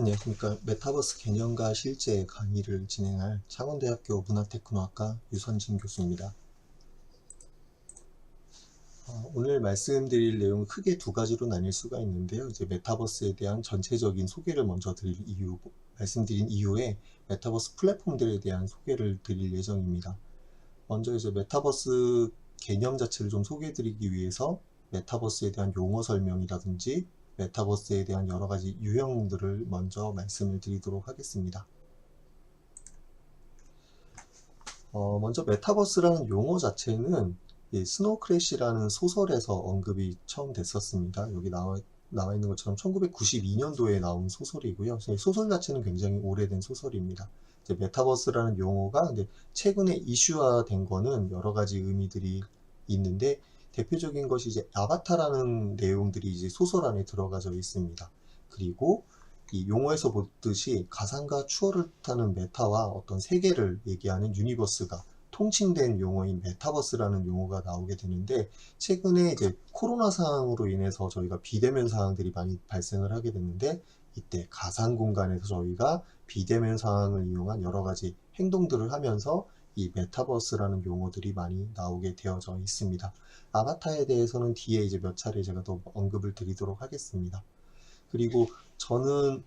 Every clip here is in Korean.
안녕하십니까. 메타버스 개념과 실제 강의를 진행할 창원대학교 문화테크노학과 유선진 교수입니다. 오늘 말씀드릴 내용은 크게 두 가지로 나뉠 수가 있는데요. 이제 메타버스에 대한 전체적인 소개를 먼저 말씀드린 이후에 메타버스 플랫폼들에 대한 소개를 드릴 예정입니다. 먼저 이제 메타버스 개념 자체를 좀 소개해드리기 위해서 메타버스에 대한 용어 설명이라든지 메타버스에 대한 여러 가지 유형들을 먼저 말씀을 드리도록 하겠습니다. 먼저 메타버스라는 용어 자체는 스노우 크래시라는 소설에서 언급이 처음 됐었습니다. 여기 나와 있는 것처럼 1992년도에 나온 소설이고요. 소설 자체는 굉장히 오래된 소설입니다. 이제 메타버스라는 용어가 최근에 이슈화된 거는 여러 가지 의미들이 있는데, 대표적인 것이 이제 아바타라는 내용들이 이제 소설 안에 들어가져 있습니다. 그리고 이 용어에서 보듯이 가상과 추월을 뜻하는 메타와 어떤 세계를 얘기하는 유니버스가 통칭된 용어인 메타버스라는 용어가 나오게 되는데, 최근에 이제 코로나 상황으로 인해서 저희가 비대면 상황들이 많이 발생을 하게 됐는데, 이때 가상 공간에서 저희가 비대면 상황을 이용한 여러 가지 행동들을 하면서 이 메타버스라는 용어들이 많이 나오게 되어져 있습니다. 아바타에 대해서는 뒤에 이제 몇 차례 제가 더 언급을 드리도록 하겠습니다. 그리고 저는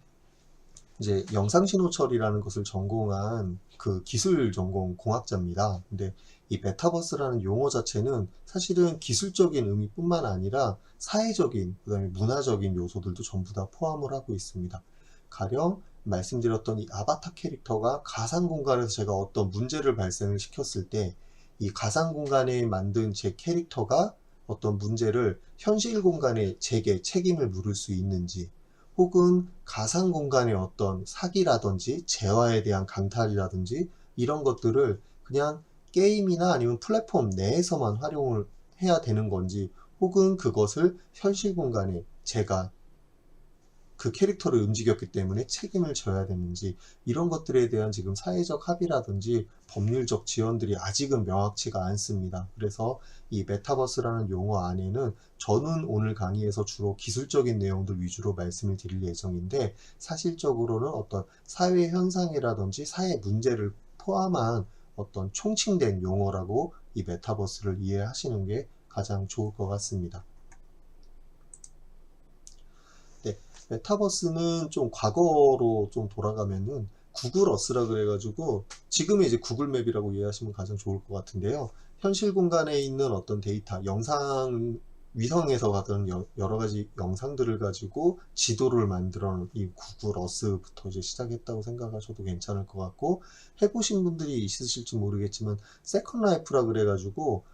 이제 영상신호 처리라는 것을 전공한 그 기술 전공 공학자입니다. 근데 이 메타버스라는 용어 자체는 사실은 기술적인 의미뿐만 아니라 사회적인, 그다음에 문화적인 요소들도 전부 다 포함을 하고 있습니다. 가령 말씀드렸던 이 아바타 캐릭터가 가상 공간에서 제가 어떤 문제를 발생을 시켰을 때, 이 가상 공간에 만든 제 캐릭터가 어떤 문제를 현실 공간에 제게 책임을 물을 수 있는지, 혹은 가상 공간의 어떤 사기라든지 재화에 대한 강탈이라든지 이런 것들을 그냥 게임이나 아니면 플랫폼 내에서만 활용을 해야 되는 건지, 혹은 그것을 현실 공간에 제가 그 캐릭터를 움직였기 때문에 책임을 져야 되는지, 이런 것들에 대한 지금 사회적 합의라든지 법률적 지원들이 아직은 명확치가 않습니다. 그래서 이 메타버스라는 용어 안에는 저는 오늘 강의에서 주로 기술적인 내용들 위주로 말씀을 드릴 예정인데, 사실적으로는 어떤 사회 현상이라든지 사회 문제를 포함한 어떤 총칭된 용어라고 이 메타버스를 이해하시는 게 가장 좋을 것 같습니다. 네, 메타버스는 좀 과거로 좀 돌아가면은 구글 어스라 그래가지고 지금의 이제 구글맵이라고 이해하시면 가장 좋을 것 같은데요. 현실 공간에 있는 어떤 데이터, 위성에서 받은 여러 가지 영상들을 가지고 지도를 만들어 놓은 이 구글 어스부터 이제 시작했다고 생각하셔도 괜찮을 것 같고, 해보신 분들이 있으실지 모르겠지만 세컨 라이프라 그래가지고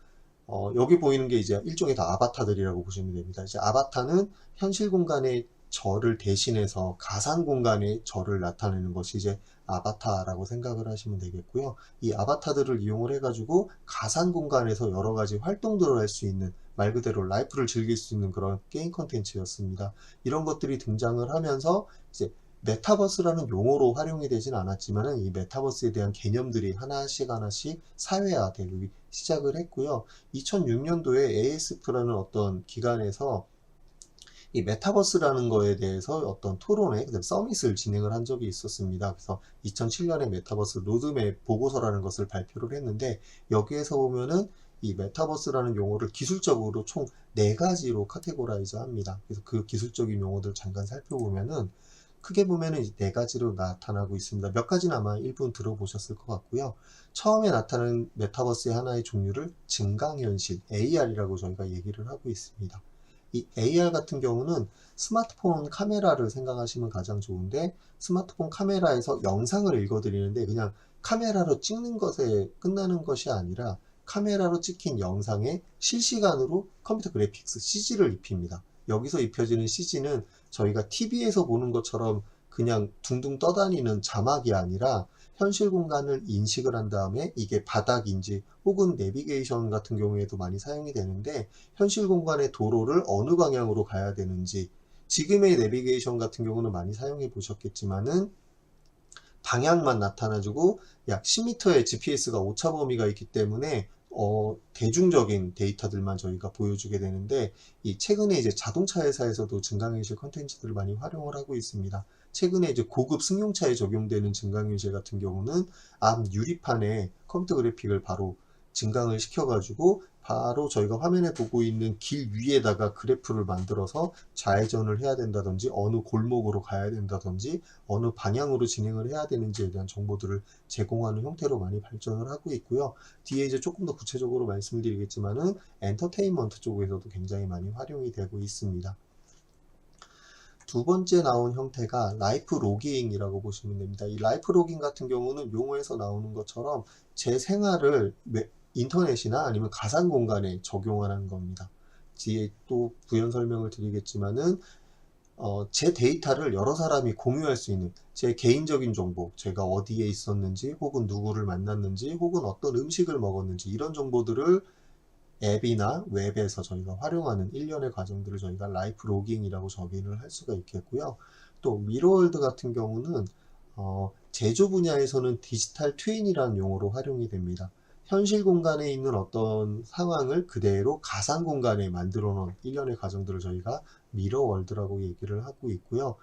여기 보이는 게 이제 일종의 다 아바타들이라고 보시면 됩니다. 이제 아바타는 현실 공간의 저를 대신해서 가상 공간의 저를 나타내는 것이 이제 아바타라고 생각을 하시면 되겠고요. 이 아바타들을 이용을 해가지고 가상 공간에서 여러 가지 활동들을 할 수 있는, 말 그대로 라이프를 즐길 수 있는 그런 게임 콘텐츠였습니다. 이런 것들이 등장을 하면서 이제 메타버스라는 용어로 활용이 되진 않았지만은 이 메타버스에 대한 개념들이 하나씩 하나씩 사회화되기 시작을 했고요. 2006년도에 ASF라는 어떤 기관에서 이 메타버스라는 거에 대해서 어떤 토론회, 서밋을 진행을 한 적이 있었습니다. 그래서 2007년에 메타버스 로드맵 보고서라는 것을 발표를 했는데, 여기에서 보면은 이 메타버스라는 용어를 기술적으로 총 4가지로 카테고라이즈 합니다. 그래서 그 기술적인 용어들 잠깐 살펴보면은 크게 보면은 4가지로 나타나고 있습니다. 몇 가지는 아마 일부 들어보셨을 것 같고요. 처음에 나타나는 메타버스의 하나의 종류를 증강현실, AR이라고 저희가 얘기를 하고 있습니다. 이 AR 같은 경우는 스마트폰 카메라를 생각하시면 가장 좋은데, 스마트폰 카메라에서 영상을 읽어드리는데 그냥 카메라로 찍는 것에 끝나는 것이 아니라 카메라로 찍힌 영상에 실시간으로 컴퓨터 그래픽스 CG를 입힙니다. 여기서 입혀지는 CG는 저희가 TV에서 보는 것처럼 그냥 둥둥 떠다니는 자막이 아니라 현실 공간을 인식을 한 다음에 이게 바닥인지 혹은 내비게이션 같은 경우에도 많이 사용이 되는데, 현실 공간의 도로를 어느 방향으로 가야 되는지, 지금의 내비게이션 같은 경우는 많이 사용해 보셨겠지만은 방향만 나타나주고 약 10m의 GPS가 오차 범위가 있기 때문에 대중적인 데이터들만 저희가 보여주게 되는데, 이 최근에 이제 자동차 회사에서도 증강현실 컨텐츠들을 많이 활용을 하고 있습니다. 최근에 이제 고급 승용차에 적용되는 증강현실 같은 경우는 앞 유리판에 컴퓨터 그래픽을 바로 증강을 시켜가지고 바로 저희가 화면에 보고 있는 길 위에다가 그래프를 만들어서 좌회전을 해야 된다든지 어느 골목으로 가야 된다든지 어느 방향으로 진행을 해야 되는지에 대한 정보들을 제공하는 형태로 많이 발전을 하고 있고요. 뒤에 이제 조금 더 구체적으로 말씀드리겠지만은 엔터테인먼트 쪽에서도 굉장히 많이 활용이 되고 있습니다. 두 번째 나온 형태가 라이프 로깅이라고 보시면 됩니다. 이 라이프 로깅 같은 경우는 용어에서 나오는 것처럼 제 생활을 인터넷이나 아니면 가상 공간에 적용하는 겁니다. 뒤에 또 부연 설명을 드리겠지만은 제 데이터를 여러 사람이 공유할 수 있는 제 개인적인 정보, 제가 어디에 있었는지 혹은 누구를 만났는지 혹은 어떤 음식을 먹었는지 이런 정보들을 앱이나 웹에서 저희가 활용하는 일련의 과정들을 저희가 라이프 로깅이라고 정의를 할 수가 있겠고요. 또 미러월드 같은 경우는 제조 분야에서는 디지털 트윈이라는 용어로 활용이 됩니다. 현실 공간에 있는 어떤 상황을 그대로 가상 공간에 만들어 놓은 일련의 과정들을 저희가 미러월드라고 얘기를 하고 있고요.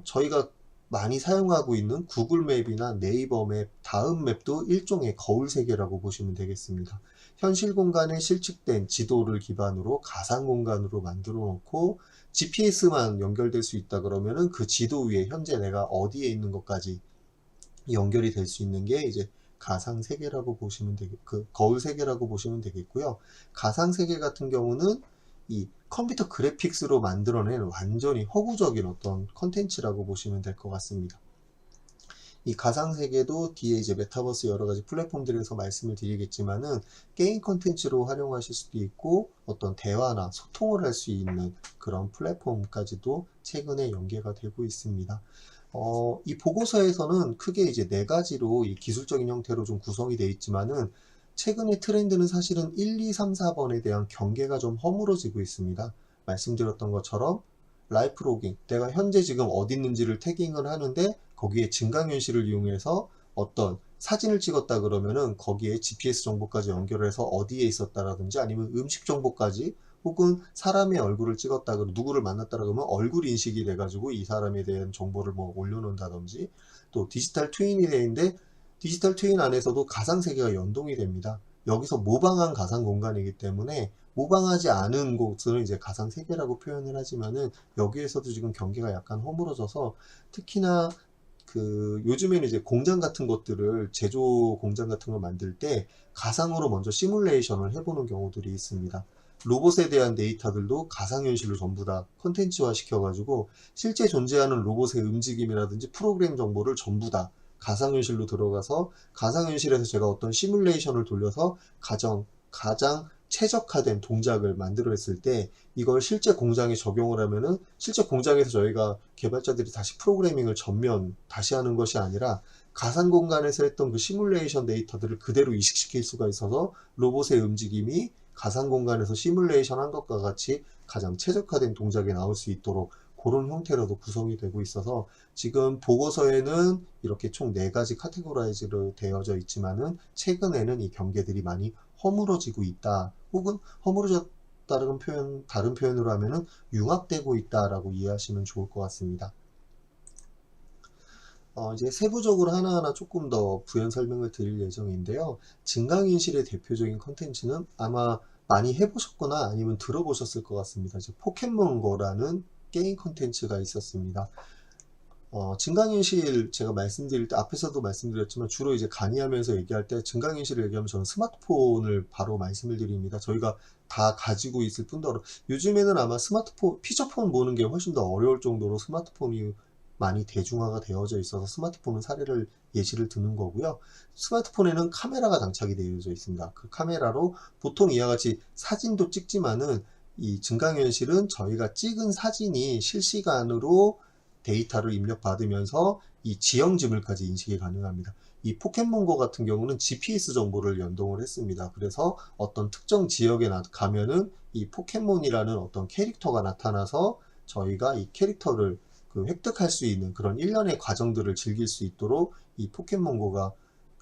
저희가 많이 사용하고 있는 구글 맵이나 네이버 맵, 다음 맵도 일종의 거울 세계라고 보시면 되겠습니다. 현실 공간에 실측된 지도를 기반으로 가상 공간으로 만들어 놓고 GPS만 연결될 수 있다 그러면은 그 지도 위에 현재 내가 어디에 있는 것까지 연결이 될 수 있는 게 이제 가상 세계라고 보시면 거울 세계라고 보시면 되겠고요. 가상 세계 같은 경우는 이 컴퓨터 그래픽스로 만들어낸 완전히 허구적인 어떤 컨텐츠라고 보시면 될 것 같습니다. 이 가상세계도 뒤에 이제 메타버스 여러 가지 플랫폼들에서 말씀을 드리겠지만은 게임 컨텐츠로 활용하실 수도 있고 어떤 대화나 소통을 할 수 있는 그런 플랫폼까지도 최근에 연계가 되고 있습니다. 이 보고서에서는 크게 이제 네 가지로 이 기술적인 형태로 좀 구성이 되어 있지만은 최근의 트렌드는 사실은 1, 2, 3, 4번에 대한 경계가 좀 허물어지고 있습니다. 말씀드렸던 것처럼 라이프 로깅, 내가 현재 지금 어디 있는지를 태깅을 하는데 거기에 증강현실을 이용해서 어떤 사진을 찍었다 그러면은 거기에 GPS 정보까지 연결해서 어디에 있었다라든지 아니면 음식 정보까지 혹은 사람의 얼굴을 찍었다 그러면 누구를 만났다 그러면 얼굴 인식이 돼가지고 이 사람에 대한 정보를 뭐 올려놓는다든지 또 디지털 트윈이 되는데 디지털 트윈 안에서도 가상 세계가 연동이 됩니다. 여기서 모방한 가상 공간이기 때문에 모방하지 않은 곳을 이제 가상 세계라고 표현을 하지만은 여기에서도 지금 경계가 약간 허물어져서 특히나 요즘에는 이제 공장 같은 것들을 제조 공장 같은 걸 만들 때 가상으로 먼저 시뮬레이션을 해보는 경우들이 있습니다. 로봇에 대한 데이터들도 가상현실로 전부 다 컨텐츠화 시켜가지고 실제 존재하는 로봇의 움직임이라든지 프로그램 정보를 전부 다 가상현실로 들어가서 가상현실에서 제가 어떤 시뮬레이션을 돌려서 가장 최적화된 동작을 만들어냈을 때 이걸 실제 공장에 적용을 하면은 실제 공장에서 저희가 개발자들이 다시 프로그래밍을 전면 다시 하는 것이 아니라 가상 공간에서 했던 그 시뮬레이션 데이터들을 그대로 이식시킬 수가 있어서 로봇의 움직임이 가상 공간에서 시뮬레이션 한 것과 같이 가장 최적화된 동작이 나올 수 있도록 그런 형태로도 구성이 되고 있어서 지금 보고서에는 이렇게 총 4가지 카테고라이즈로 되어져 있지만은 최근에는 이 경계들이 많이 허물어지고 있다. 혹은 허물어졌다는 표현, 다른 표현으로 하면은 융합되고 있다라고 이해하시면 좋을 것 같습니다. 이제 세부적으로 하나하나 조금 더 부연 설명을 드릴 예정인데요. 증강현실의 대표적인 컨텐츠는 아마 많이 해보셨거나 아니면 들어보셨을 것 같습니다. 이제 포켓몬고라는 게임 컨텐츠가 있었습니다. 증강현실 제가 말씀드릴 때 앞에서도 말씀드렸지만 주로 이제 강의하면서 얘기할 때 증강현실을 얘기하면 저는 스마트폰을 바로 말씀을 드립니다. 저희가 다 가지고 있을 뿐더러 요즘에는 아마 스마트폰, 피처폰 보는 게 훨씬 더 어려울 정도로 스마트폰이 많이 대중화가 되어져 있어서 스마트폰은 예시를 드는 거고요. 스마트폰에는 카메라가 장착이 되어져 있습니다. 그 카메라로 보통 이와 같이 사진도 찍지만은 이 증강현실은 저희가 찍은 사진이 실시간으로 데이터를 입력받으면서 이 지형 지물까지 인식이 가능합니다. 이 포켓몬고 같은 경우는 GPS 정보를 연동을 했습니다. 그래서 어떤 특정 지역에 가면은 이 포켓몬이라는 어떤 캐릭터가 나타나서 저희가 이 캐릭터를 획득할 수 있는 그런 일련의 과정들을 즐길 수 있도록 이 포켓몬고가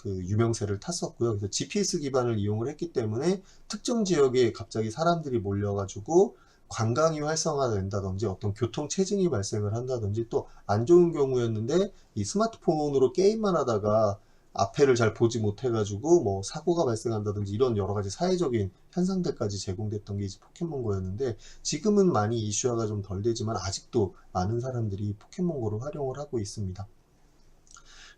유명세를 탔었고요. 그래서 GPS 기반을 이용을 했기 때문에 특정 지역에 갑자기 사람들이 몰려가지고 관광이 활성화된다든지 어떤 교통 체증이 발생을 한다든지 또 안 좋은 경우였는데 이 스마트폰으로 게임만 하다가 앞에를 잘 보지 못해가지고 뭐 사고가 발생한다든지 이런 여러 가지 사회적인 현상들까지 제공됐던 게 이제 포켓몬고였는데 지금은 많이 이슈화가 좀 덜 되지만 아직도 많은 사람들이 포켓몬고를 활용을 하고 있습니다.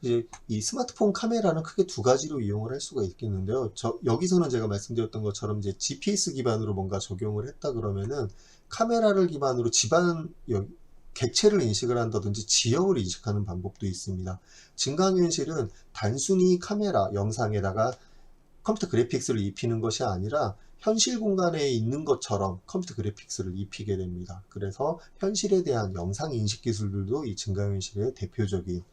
이제 이 스마트폰 카메라는 크게 두 가지로 이용을 할 수가 있겠는데요. 여기서는 제가 말씀드렸던 것처럼 이제 GPS 기반으로 뭔가 적용을 했다 그러면은 카메라를 기반으로 객체를 인식을 한다든지 지형을 인식하는 방법도 있습니다. 증강현실은 단순히 카메라 영상에다가 컴퓨터 그래픽스를 입히는 것이 아니라 현실 공간에 있는 것처럼 컴퓨터 그래픽스를 입히게 됩니다. 그래서 현실에 대한 영상 인식 기술들도 이 증강현실의 대표적인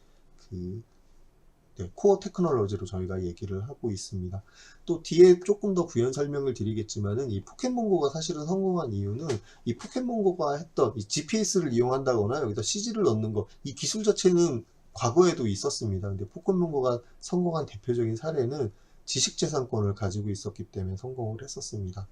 코어 테크놀로지로 저희가 얘기를 하고 있습니다. 또 뒤에 조금 더 부연 설명을 드리겠지만은 이 포켓몬고가 사실은 성공한 이유는 이 포켓몬고가 했던 이 GPS를 이용한다거나 여기다 CG를 넣는 거, 이 기술 자체는 과거에도 있었습니다. 근데 포켓몬고가 성공한 대표적인 사례는 지식재산권을 가지고 있었기 때문에 성공을 했었습니다.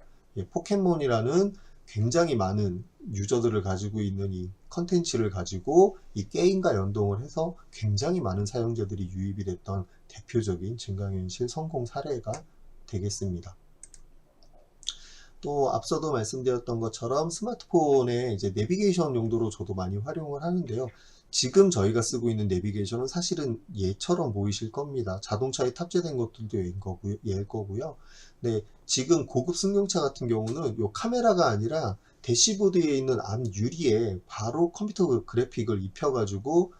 포켓몬이라는 굉장히 많은 유저들을 가지고 있는 이 컨텐츠를 가지고 이 게임과 연동을 해서 굉장히 많은 사용자들이 유입이 됐던 대표적인 증강현실 성공 사례가 되겠습니다. 또 앞서도 말씀드렸던 것처럼 스마트폰의 이제 내비게이션 용도로 저도 많이 활용을 하는데요. 지금 저희가 쓰고 있는 내비게이션은 사실은 얘처럼 보이실 겁니다. 자동차에 탑재된 것들도 얘일 거고요. 네, 지금 고급 승용차 같은 경우는 이 카메라가 아니라 대시보드에 있는 앞 유리에 바로 컴퓨터 그래픽을 입혀가지고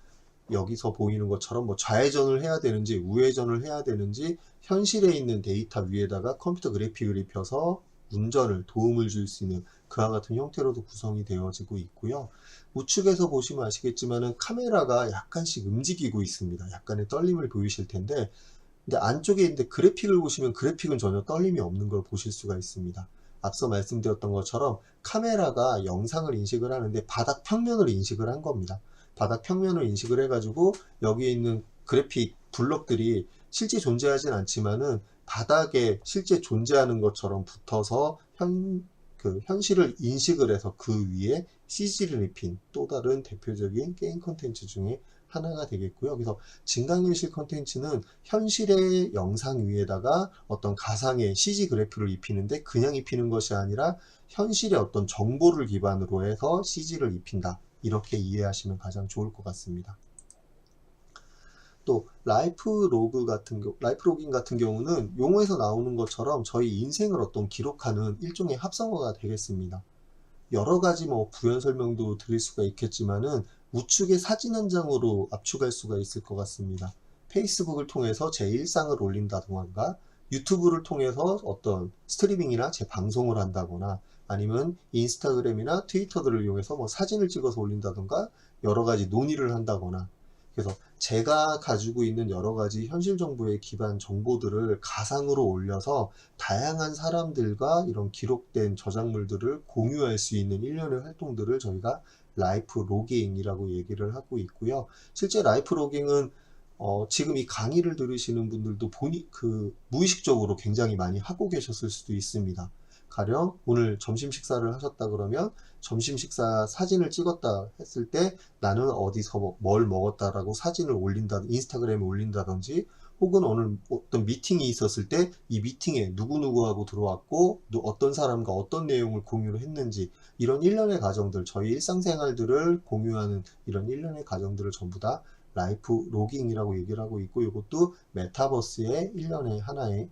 여기서 보이는 것처럼 뭐 좌회전을 해야 되는지 우회전을 해야 되는지 현실에 있는 데이터 위에다가 컴퓨터 그래픽을 입혀서 운전을 도움을 줄 수 있는 그와 같은 형태로도 구성이 되어지고 있고요. 우측에서 보시면 아시겠지만은 카메라가 약간씩 움직이고 있습니다. 약간의 떨림을 보이실 텐데 근데 안쪽에 있는데 그래픽을 보시면 그래픽은 전혀 떨림이 없는 걸 보실 수가 있습니다. 앞서 말씀드렸던 것처럼 카메라가 영상을 인식을 하는데 바닥 평면을 인식을 한 겁니다. 바닥 평면을 인식을 해가지고 여기에 있는 그래픽 블럭들이 실제 존재하진 않지만은 바닥에 실제 존재하는 것처럼 붙어서 현실을 인식을 해서 그 위에 CG를 입힌 또 다른 대표적인 게임 콘텐츠 중에 하나가 되겠고요. 그래서 증강현실 콘텐츠는 현실의 영상 위에다가 어떤 가상의 CG 그래픽을 입히는데 그냥 입히는 것이 아니라 현실의 어떤 정보를 기반으로 해서 CG를 입힌다. 이렇게 이해하시면 가장 좋을 것 같습니다. 또 라이프 로깅 같은 경우는 용어에서 나오는 것처럼 저희 인생을 어떤 기록하는 일종의 합성어가 되겠습니다. 여러 가지 뭐 부연 설명도 드릴 수가 있겠지만은 우측에 사진 한 장으로 압축할 수가 있을 것 같습니다. 페이스북을 통해서 제 일상을 올린다던가 유튜브를 통해서 어떤 스트리밍이나 제 방송을 한다거나 아니면 인스타그램이나 트위터들을 이용해서 뭐 사진을 찍어서 올린다던가 여러 가지 논의를 한다거나 그래서 제가 가지고 있는 여러 가지 현실 정보의 기반 정보들을 가상으로 올려서 다양한 사람들과 이런 기록된 저작물들을 공유할 수 있는 일련의 활동들을 저희가 라이프 로깅이라고 얘기를 하고 있고요. 실제 라이프 로깅은 지금 이 강의를 들으시는 분들도 무의식적으로 굉장히 많이 하고 계셨을 수도 있습니다. 가령 오늘 점심 식사를 하셨다 그러면 점심 식사 사진을 찍었다 했을 때 나는 어디서 뭘 먹었다라고 사진을 인스타그램에 올린다든지 혹은 오늘 어떤 미팅이 있었을 때 이 미팅에 누구누구하고 들어왔고 어떤 사람과 어떤 내용을 공유를 했는지 이런 일련의 과정들 저희 일상생활들을 공유하는 이런 일련의 과정들을 전부 다 라이프 로깅이라고 얘기를 하고 있고 이것도 메타버스의 일련의 하나의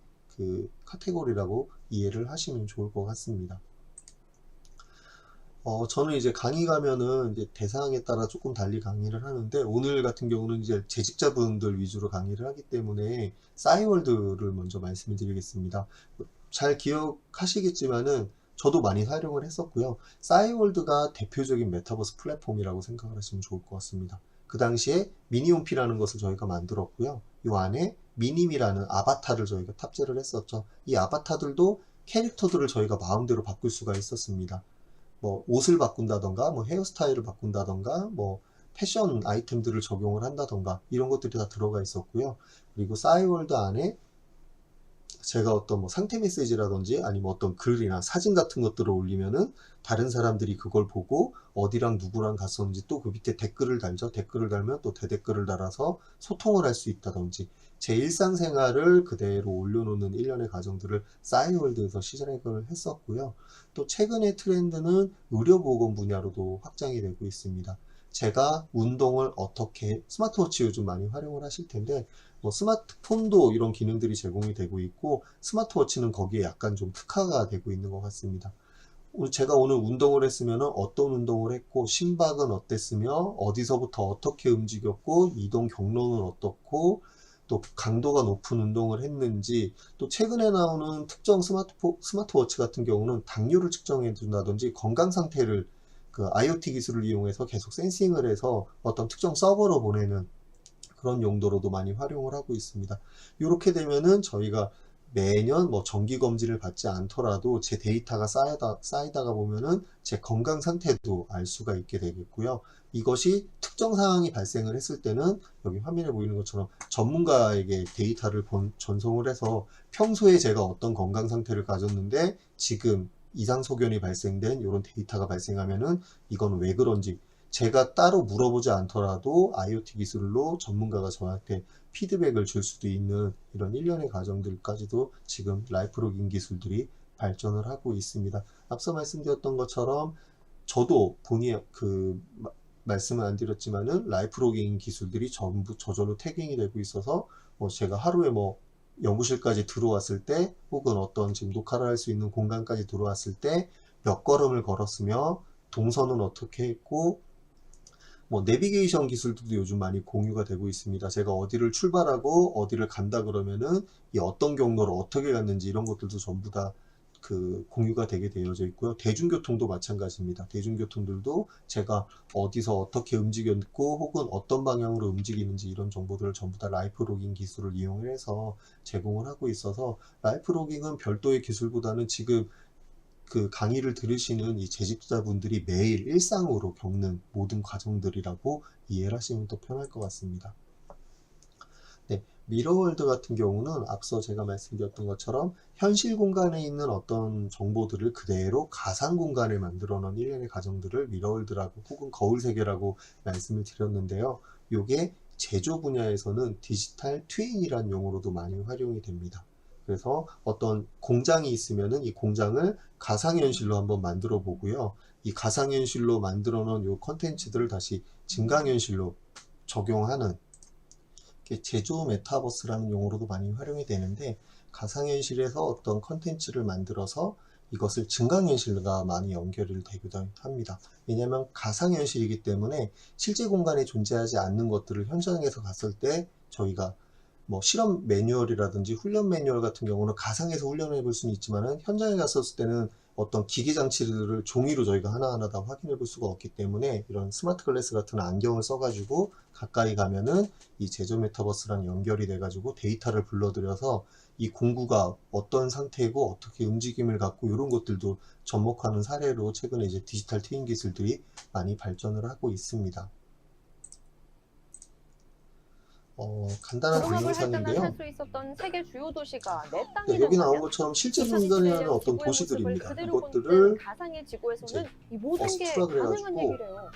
카테고리라고 이해를 하시면 좋을 것 같습니다. 저는 이제 강의 가면은 이제 대상에 따라 조금 달리 강의를 하는데 오늘 같은 경우는 이제 재직자분들 위주로 강의를 하기 때문에 싸이월드를 먼저 말씀을 드리겠습니다. 잘 기억하시겠지만은 저도 많이 활용을 했었고요. 싸이월드가 대표적인 메타버스 플랫폼이라고 생각을 하시면 좋을 것 같습니다. 그 당시에 미니홈피라는 것을 저희가 만들었고요. 이 안에 미님이라는 아바타를 저희가 탑재를 했었죠. 이 아바타들도 캐릭터들을 저희가 마음대로 바꿀 수가 있었습니다. 뭐 옷을 바꾼다던가 뭐 헤어스타일을 바꾼다던가 뭐 패션 아이템들을 적용을 한다던가 이런 것들이 다 들어가 있었고요. 그리고 싸이월드 안에 제가 어떤 뭐 상태 메시지라든지 아니면 어떤 글이나 사진 같은 것들을 올리면은 다른 사람들이 그걸 보고 어디랑 누구랑 갔었는지 또 그 밑에 댓글을 달죠. 댓글을 달면 또 대댓글을 달아서 소통을 할 수 있다든지 제 일상생활을 그대로 올려놓는 일련의 과정들을 싸이월드에서 시작을 했었고요. 또 최근의 트렌드는 의료보건 분야로도 확장이 되고 있습니다. 제가 운동을 어떻게, 스마트워치 요즘 많이 활용을 하실 텐데 뭐 스마트폰도 이런 기능들이 제공이 되고 있고 스마트워치는 거기에 약간 좀 특화가 되고 있는 것 같습니다. 제가 오늘 운동을 했으면 어떤 운동을 했고 심박은 어땠으며 어디서부터 어떻게 움직였고 이동 경로는 어떻고 또 강도가 높은 운동을 했는지 또 최근에 나오는 특정 스마트워치 같은 경우는 당뇨를 측정해 준다든지 건강 상태를 그 IoT 기술을 이용해서 계속 센싱을 해서 어떤 특정 서버로 보내는 그런 용도로도 많이 활용을 하고 있습니다. 이렇게 되면은 저희가 매년 뭐 정기 검진을 받지 않더라도 제 데이터가 쌓이다가 보면은 제 건강 상태도 알 수가 있게 되겠고요. 이것이 특정 상황이 발생을 했을 때는 여기 화면에 보이는 것처럼 전문가에게 데이터를 전송을 해서 평소에 제가 어떤 건강 상태를 가졌는데 지금 이상 소견이 발생된 이런 데이터가 발생하면은 이건 왜 그런지 제가 따로 물어보지 않더라도 IoT 기술로 전문가가 저한테 피드백을 줄 수도 있는 이런 일련의 과정들까지도 지금 라이프로깅 기술들이 발전을 하고 있습니다. 앞서 말씀드렸던 것처럼 저도 본의 말씀은 안 드렸지만은 라이프로깅 기술들이 전부 저절로 태깅이 되고 있어서 제가 하루에 뭐 연구실까지 들어왔을 때 혹은 어떤 지금 녹화를 할 수 있는 공간까지 들어왔을 때 몇 걸음을 걸었으며 동선은 어떻게 했고 뭐 내비게이션 기술들도 요즘 많이 공유가 되고 있습니다. 제가 어디를 출발하고 어디를 간다 그러면은 이 어떤 경로로 어떻게 갔는지 이런 것들도 전부 다 그 공유가 되게 되어져 있고요. 대중교통도 마찬가지입니다. 대중교통들도 제가 어디서 어떻게 움직였고 혹은 어떤 방향으로 움직이는지 이런 정보들을 전부 다 라이프로깅 기술을 이용해서 제공을 하고 있어서 라이프로깅은 별도의 기술보다는 지금 그 강의를 들으시는 이 재직자분들이 매일 일상으로 겪는 모든 과정들이라고 이해를 하시면 더 편할 것 같습니다. 네, 미러월드 같은 경우는 앞서 제가 말씀드렸던 것처럼 현실 공간에 있는 어떤 정보들을 그대로 가상 공간에 만들어 놓은 일련의 과정들을 미러월드라고 혹은 거울 세계라고 말씀을 드렸는데요. 이게 제조 분야에서는 디지털 트윈이라는 용어로도 많이 활용이 됩니다. 그래서 어떤 공장이 있으면은 이 공장을 가상현실로 한번 만들어 보고요. 이 가상현실로 만들어 놓은 이 컨텐츠들을 다시 증강현실로 적용하는 제조 메타버스라는 용어로도 많이 활용이 되는데 가상현실에서 어떤 컨텐츠를 만들어서 이것을 증강현실과 많이 연결이 되기도 합니다. 왜냐하면 가상현실이기 때문에 실제 공간에 존재하지 않는 것들을 현장에서 갔을 때 저희가 뭐 실험 매뉴얼이라든지 훈련 매뉴얼 같은 경우는 가상에서 훈련해 볼 수는 있지만은 현장에 갔었을 때는 어떤 기계 장치들을 종이로 저희가 하나하나 다 확인해 볼 수가 없기 때문에 이런 스마트 글래스 같은 안경을 써가지고 가까이 가면은 이 제조 메타버스랑 연결이 돼가지고 데이터를 불러들여서 이 공구가 어떤 상태이고 어떻게 움직임을 갖고 이런 것들도 접목하는 사례로 최근에 이제 디지털 트윈 기술들이 많이 발전을 하고 있습니다. 간단한 구름업을 할 때만 살 동영상인데요. 수 있었던 세계 주요 도시가 내 네, 땅이 여기 나온 된다면 것처럼 실제 존재하는 2027년 어떤 지구의 모습을 도시들입니다. 그대로 본뜬 이것들을 가상의 이제 지구에서는 이 모든 게 어스투라 가능한 그래가지고 얘기래요.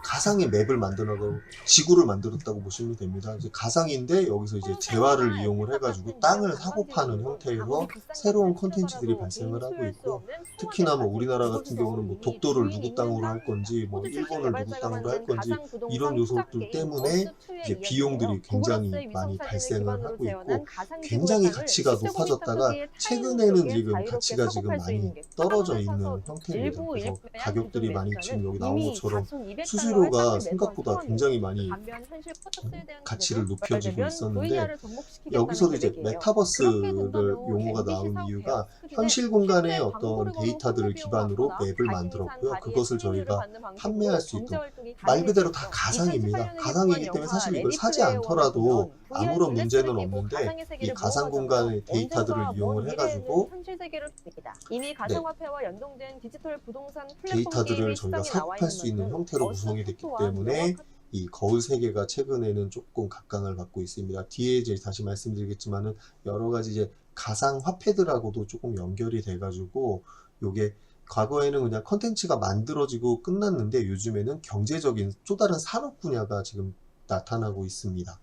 가상의 맵을 만들어서 지구를 만들었다고 보시면 됩니다. 이제 가상인데 여기서 이제 재화를 콜로세움이나 이용을 에펠탑 해가지고 같은 유명 땅을 사고 파는 관광지로는 아무리 형태에서 비싼 새로운 기차를 콘텐츠들이 타더라도 개인이 발생을 하고 소유할 수 있고요. 없는 특히나 뭐 소원의 우리나라 같은 이곳에서 경우는 뭐 이미 독도를 주인이 누구 있는 땅으로 할 땅입니다. 건지 뭐 호주 출신 일본을 누구 개발자가 땅으로 할 만든 건지 가상 이런 부동산 투자 요소들 게임 때문에 어스2의 이제 이야기인데요. 비용들이 굉장히 구글 어스의 위성 많이 사진을 발생을 기반으로 하고 재현한 있고 가상 지구의 굉장히 땅을 가치가 17m 높아졌다가 크기의 타임룸 최근에는 속에 지금 자유롭게 가치가 사고 지금 팔 수 많이 있는 게 떨어져 땅을 사서 있는 형태입니다. 일부 그래서 일부매한 기존 가격들이 많이 지금 매수자는 여기 나온 이미 것처럼 4,200달러의 땅을 수수료가 매수한 생각보다 상황이에요. 굉장히 많이 반면 현실 포커스에 대한 가치를 기대도 높여지고 개발되면 있었는데 VR을 접목시키겠다는 여기서도 이제 계획이에요. 그렇게 메타버스를 된다면 용어가 나온 MBC상 이유가 대형 스크린에 현실 공간의 실제 어떤 광고를 거는 홍보 데이터들을 비용을 기반으로 받거나 맵을 자기인산 만들었고요. 발이의 그것을 수익률을 저희가 받는 판매할 방식으로 수 경제 있도록 활동이 말 그대로 다 가능해지겠죠. 가상입니다. 2018년에 개봉한 가상이기 때문에 영화 사실 이걸 레디 사지 플레이어 원을 않더라도 보면 VR 아무런 글래스를 문제는 끼고 없는데 가상의 이 세계를 가상 누워가잖아요. 공간의 데이터들을 언젠가 먼 이용을 미래에는 해가지고 현실 세계를 니다 이미 네, 가상화폐와 연동된 디지털 부동산 플랫폼 데이터들을 게임이 저희가 시장에 사고 나와 팔 있는 수 있는 만큼 형태로 구성이 어스2 됐기 또한 때문에 명확한 이 거울 세계가 최근에는 조금 각광을 받고 있습니다. 뒤에 이제 다시 말씀드리겠지만은 여러 가지 이제 가상화폐들하고도 조금 연결이 돼가지고 요게 과거에는 그냥 컨텐츠가 만들어지고 끝났는데 요즘에는 경제적인 또 다른 산업 분야가 지금 나타나고 있습니다.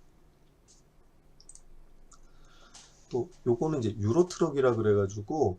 또 요거는 이제 유로트럭이라 그래가지고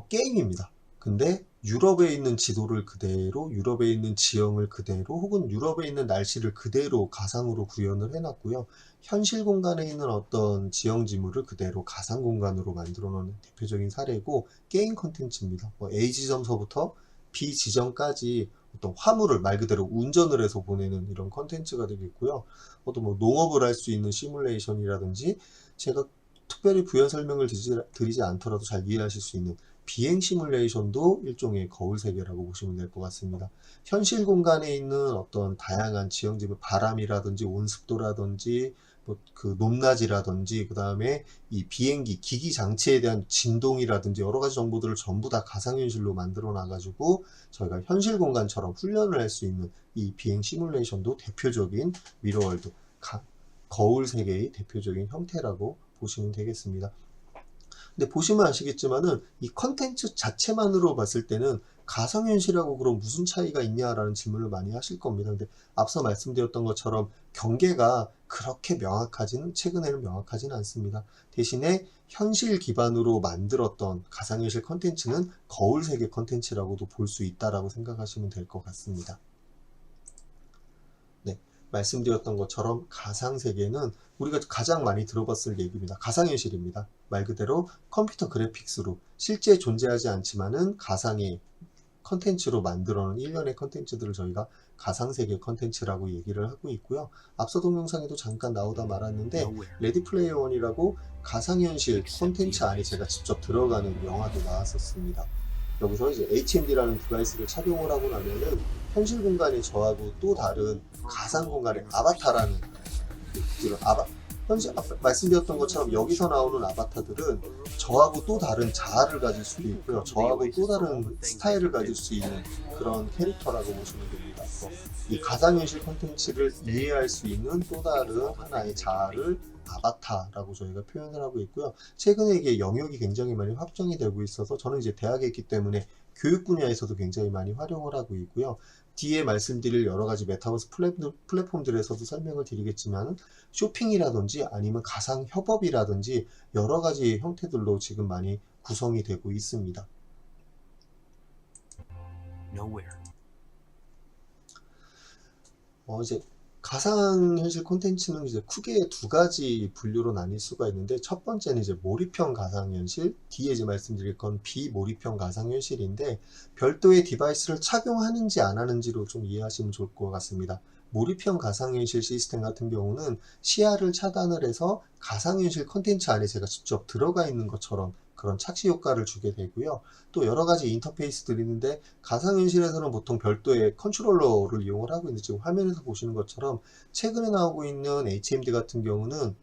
게임입니다. 근데 유럽에 있는 지도를 그대로, 유럽에 있는 지형을 그대로, 혹은 유럽에 있는 날씨를 그대로 가상으로 구현을 해놨고요. 현실 공간에 있는 어떤 지형 지물을 그대로 가상 공간으로 만들어 놓은 대표적인 사례고, 게임 컨텐츠입니다. A 지점서부터 B 지점까지 어떤 화물을 말 그대로 운전을 해서 보내는 이런 컨텐츠가 되겠고요. 또 뭐 농업을 할 수 있는 시뮬레이션이라든지, 제가 특별히 부연 설명을 드리지 않더라도 잘 이해하실 수 있는 비행 시뮬레이션도 일종의 거울 세계라고 보시면 될 것 같습니다. 현실 공간에 있는 어떤 다양한 지형지물, 바람이라든지 온습도라든지 그 높낮이라든지, 그 다음에 이 비행기 기기 장치에 대한 진동이라든지 여러 가지 정보들을 전부 다 가상현실로 만들어 놔가지고 저희가 현실 공간처럼 훈련을 할 수 있는 이 비행 시뮬레이션도 대표적인 미러월드, 거울 세계의 대표적인 형태라고 보시면 되겠습니다. 근데 보시면 아시겠지만은 이 컨텐츠 자체만으로 봤을 때는 가상현실하고 그럼 무슨 차이가 있냐라는 질문을 많이 하실 겁니다. 근데 앞서 말씀드렸던 것처럼 경계가 그렇게 명확하지는, 최근에는 명확하지는 않습니다. 대신에 현실 기반으로 만들었던 가상현실 컨텐츠는 거울 세계 컨텐츠라고도 볼 수 있다라고 생각하시면 될 것 같습니다. 네, 말씀드렸던 것처럼 가상세계는 우리가 가장 많이 들어봤을 얘기입니다. 가상현실입니다. 말 그대로 컴퓨터 그래픽스로 실제 존재하지 않지만은 가상의 컨텐츠로 만들어놓은 일련의 컨텐츠들을 저희가 가상세계 컨텐츠라고 얘기를 하고 있고요. 앞서 동영상에도 잠깐 나오다 말았는데 레디 플레이어 원이라고 가상현실 컨텐츠 안에 제가 직접 들어가는 영화도 나왔었습니다. 여기서 이제 HMD라는 디바이스를 착용을 하고 나면은 현실 공간이 저하고 또 다른 가상 공간의 아바타라는 이런 현재 말씀드렸던 것처럼 여기서 나오는 아바타들은 저하고 또 다른 자아를 가질 수도 있고요. 저하고 또 다른 스타일을 가질 수 있는 그런 캐릭터라고 보시면 됩니다. 이 가상현실 콘텐츠를 이해할 수 있는 또 다른 하나의 자아를 아바타라고 저희가 표현을 하고 있고요. 최근에 이게 영역이 굉장히 많이 확정이 되고 있어서 저는 이제 대학에 있기 때문에 교육 분야에서도 굉장히 많이 활용을 하고 있고요. 뒤에 말씀드릴 여러 가지 메타버스 플랫폼들에서도 설명을 드리겠지만 쇼핑이라든지 아니면 가상 협업이라든지 여러 가지 형태들로 지금 많이 구성이 되고 있습니다. 이제 가상현실 콘텐츠는 이제 크게 두 가지 분류로 나뉠 수가 있는데, 첫 번째는 이제 몰입형 가상현실, 뒤에 이제 말씀드릴 건 비몰입형 가상현실인데, 별도의 디바이스를 착용하는지 안 하는지로 좀 이해하시면 좋을 것 같습니다. 몰입형 가상현실 시스템 같은 경우는 시야를 차단을 해서 가상현실 콘텐츠 안에 제가 직접 들어가 있는 것처럼 그런 착시 효과를 주게 되고요. 또 여러 가지 인터페이스들이 있는데, 가상현실에서는 보통 별도의 컨트롤러를 이용을 하고 있는데, 지금 화면에서 보시는 것처럼 최근에 나오고 있는 HMD 같은 경우는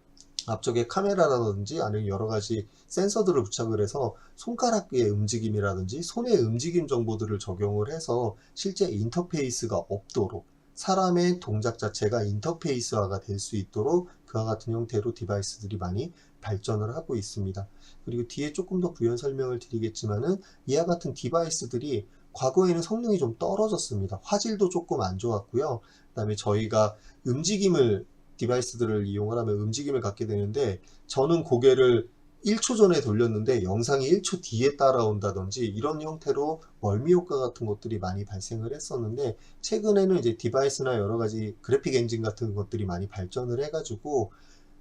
앞쪽에 카메라라든지 아니면 여러 가지 센서들을 부착을 해서 손가락의 움직임이라든지 손의 움직임 정보들을 적용을 해서 실제 인터페이스가 없도록, 사람의 동작 자체가 인터페이스화가 될 수 있도록 그와 같은 형태로 디바이스들이 많이 발전을 하고 있습니다. 그리고 뒤에 조금 더 부연 설명을 드리겠지만은 이와 같은 디바이스들이 과거에는 성능이 좀 떨어졌습니다. 화질도 조금 안 좋았고요. 그다음에 저희가 움직임을, 디바이스들을 이용을 하면 움직임을 갖게 되는데, 저는 고개를 1초 전에 돌렸는데 영상이 1초 뒤에 따라온다든지 이런 형태로 멀미 효과 같은 것들이 많이 발생을 했었는데, 최근에는 이제 디바이스나 여러 가지 그래픽 엔진 같은 것들이 많이 발전을 해가지고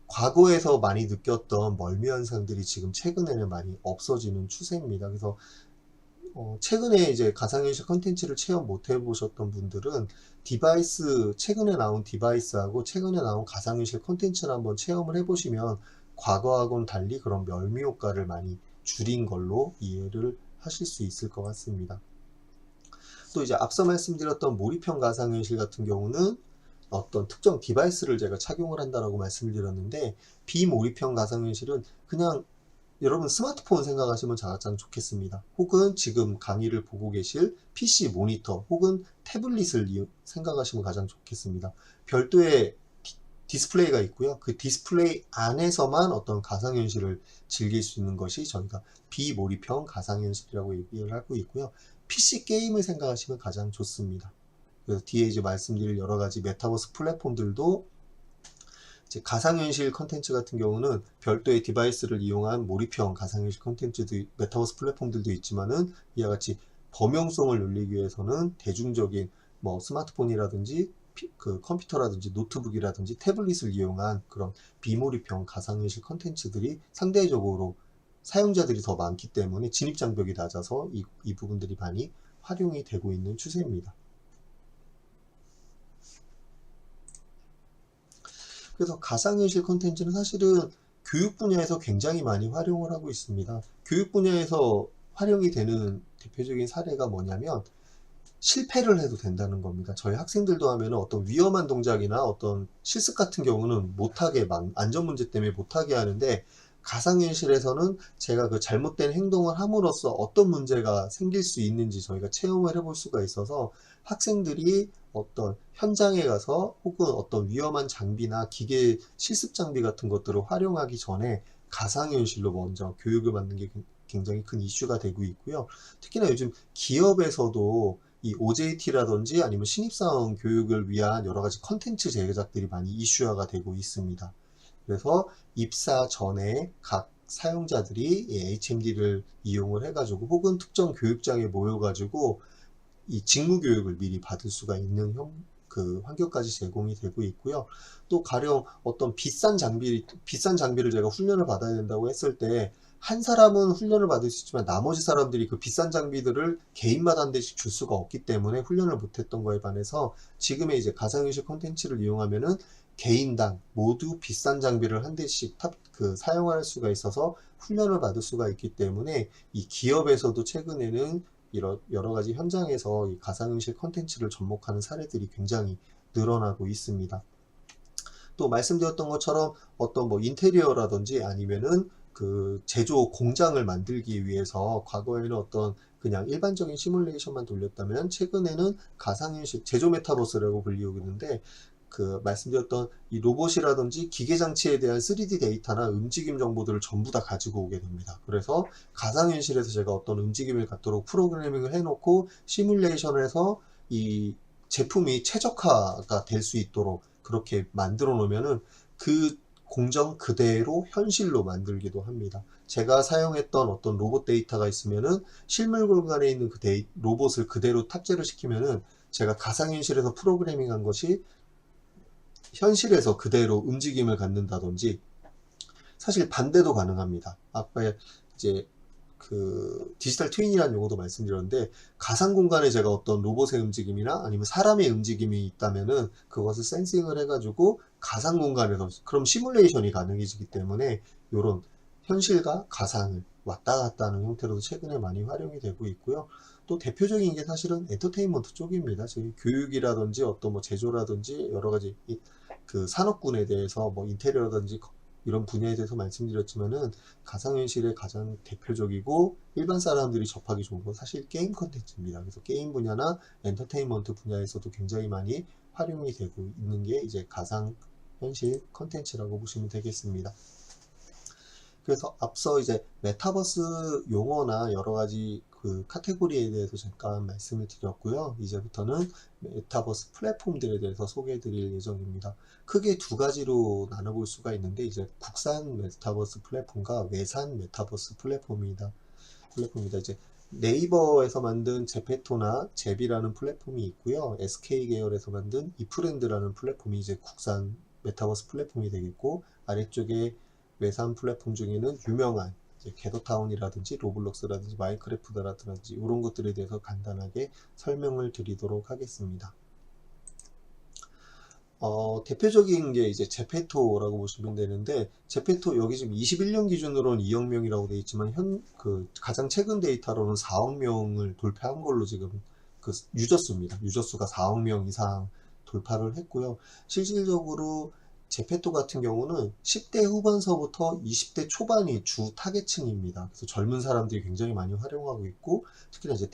과거에서 많이 느꼈던 멀미 현상들이 지금 최근에는 많이 없어지는 추세입니다. 그래서 최근에 이제 가상현실 컨텐츠를 체험 못 해보셨던 분들은 디바이스, 최근에 나온 디바이스하고 최근에 나온 가상현실 컨텐츠를 한번 체험을 해보시면 과거하고는 달리 그런 멀미 효과를 많이 줄인 걸로 이해를 하실 수 있을 것 같습니다. 또 이제 앞서 말씀드렸던 몰입형 가상현실 같은 경우는 어떤 특정 디바이스를 제가 착용을 한다라고 말씀을 드렸는데, 비몰입형 가상현실은 그냥 여러분 스마트폰 생각하시면 가장 좋겠습니다. 혹은 지금 강의를 보고 계실 PC 모니터 혹은 태블릿을 생각하시면 가장 좋겠습니다. 별도의 디스플레이가 있고요. 그 디스플레이 안에서만 어떤 가상현실을 즐길 수 있는 것이 저희가 비몰입형 가상현실이라고 얘기를 하고 있고요. PC 게임을 생각하시면 가장 좋습니다. 그래서 뒤에 이제 말씀드릴 여러 가지 메타버스 플랫폼들도 이제 가상현실 컨텐츠 같은 경우는 별도의 디바이스를 이용한 몰입형 가상현실 컨텐츠도 메타버스 플랫폼들도 있지만은 이와 같이 범용성을 늘리기 위해서는 대중적인 뭐 스마트폰이라든지 그 컴퓨터라든지 노트북이라든지 태블릿을 이용한 그런 비몰입형 가상현실 컨텐츠들이 상대적으로 사용자들이 더 많기 때문에 진입장벽이 낮아서 이 부분들이 많이 활용이 되고 있는 추세입니다. 그래서 가상현실 컨텐츠는 사실은 교육 분야에서 굉장히 많이 활용을 하고 있습니다. 교육 분야에서 활용이 되는 대표적인 사례가 뭐냐면 실패를 해도 된다는 겁니다. 저희 학생들도 하면 어떤 위험한 동작이나 어떤 실습 같은 경우는 못하게 안전 문제 때문에 못하게 하는데 가상현실에서는 제가 그 잘못된 행동을 함으로써 어떤 문제가 생길 수 있는지 저희가 체험을 해볼 수가 있어서 학생들이 어떤 현장에 가서 혹은 어떤 위험한 장비나 기계 실습 장비 같은 것들을 활용하기 전에 가상현실로 먼저 교육을 받는 게 굉장히 큰 이슈가 되고 있고요. 특히나 요즘 기업에서도 이 OJT라든지 아니면 신입사원 교육을 위한 여러 가지 컨텐츠 제작들이 많이 이슈화가 되고 있습니다. 그래서 입사 전에 각 사용자들이 HMD를 이용을 해가지고 혹은 특정 교육장에 모여가지고 이 직무 교육을 미리 받을 수가 있는 그 환경까지 제공이 되고 있고요. 또 가령 어떤 비싼 장비를 제가 훈련을 받아야 된다고 했을 때 한 사람은 훈련을 받을 수 있지만 나머지 사람들이 그 비싼 장비들을 개인마다 한 대씩 줄 수가 없기 때문에 훈련을 못했던 거에 반해서 지금의 이제 가상현실 콘텐츠를 이용하면은 개인당 모두 비싼 장비를 한 대씩 사용할 수가 있어서 훈련을 받을 수가 있기 때문에 이 기업에서도 최근에는 여러 가지 현장에서 이 가상현실 컨텐츠를 접목하는 사례들이 굉장히 늘어나고 있습니다. 또 말씀드렸던 것처럼 어떤 뭐 인테리어라든지 아니면은 그 제조 공장을 만들기 위해서 과거에는 어떤 그냥 일반적인 시뮬레이션만 돌렸다면 최근에는 가상현실 제조 메타버스라고 불리고 있는데 그 말씀드렸던 이 로봇이라든지 기계 장치에 대한 3D 데이터나 움직임 정보들을 전부 다 가지고 오게 됩니다. 그래서 가상현실에서 제가 어떤 움직임을 갖도록 프로그래밍을 해놓고 시뮬레이션을 해서 이 제품이 최적화가 될 수 있도록 그렇게 만들어 놓으면은 그 공정 그대로 현실로 만들기도 합니다. 제가 사용했던 어떤 로봇 데이터가 있으면은 실물 공간에 있는 그 로봇을 그대로 탑재를 시키면은 제가 가상현실에서 프로그래밍한 것이 현실에서 그대로 움직임을 갖는다든지 사실 반대도 가능합니다. 아까 이제 그 디지털 트윈이라는 용어도 말씀드렸는데 가상 공간에 제가 어떤 로봇의 움직임이나 아니면 사람의 움직임이 있다면은 그것을 센싱을 해가지고 가상 공간에서 그럼 시뮬레이션이 가능해지기 때문에 이런 현실과 가상을 왔다 갔다 하는 형태로도 최근에 많이 활용이 되고 있고요. 또 대표적인 게 사실은 엔터테인먼트 쪽입니다. 저희 교육이라든지 어떤 뭐 제조라든지 여러 가지 그 산업군에 대해서 뭐 인테리어라든지 이런 분야에 대해서 말씀드렸지만은 가상현실의 가장 대표적이고 일반 사람들이 접하기 좋은 건 사실 게임 컨텐츠입니다. 그래서 게임 분야나 엔터테인먼트 분야에서도 굉장히 많이 활용이 되고 있는 게 이제 가상현실 컨텐츠라고 보시면 되겠습니다. 그래서 앞서 이제 메타버스 용어나 여러 가지 그 카테고리에 대해서 잠깐 말씀을 드렸고요. 이제부터는 메타버스 플랫폼들에 대해서 소개해 드릴 예정입니다. 크게 두 가지로 나눠볼 수가 있는데 이제 국산 메타버스 플랫폼과 외산 메타버스 플랫폼입니다. 이제 네이버에서 만든 제페토나 제비라는 플랫폼이 있고요. SK 계열에서 만든 이프렌드라는 플랫폼이 이제 국산 메타버스 플랫폼이 되겠고 아래쪽에 외산 플랫폼 중에는 유명한 게더타운이라든지 로블록스라든지 마인크래프트라든지 이런 것들에 대해서 간단하게 설명을 드리도록 하겠습니다. 대표적인 게 이제 제페토라고 보시면 되는데 제페토 여기 지금 21년 기준으로는 2억 명이라고 되어 있지만 가장 최근 데이터로는 4억 명을 돌파한 걸로 지금 그 유저수입니다. 유저수가 4억 명 이상 돌파를 했고요. 실질적으로 제페토 같은 경우는 10대 후반서부터 20대 초반이 주 타겟층입니다. 그래서 젊은 사람들이 굉장히 많이 활용하고 있고 특히나 이제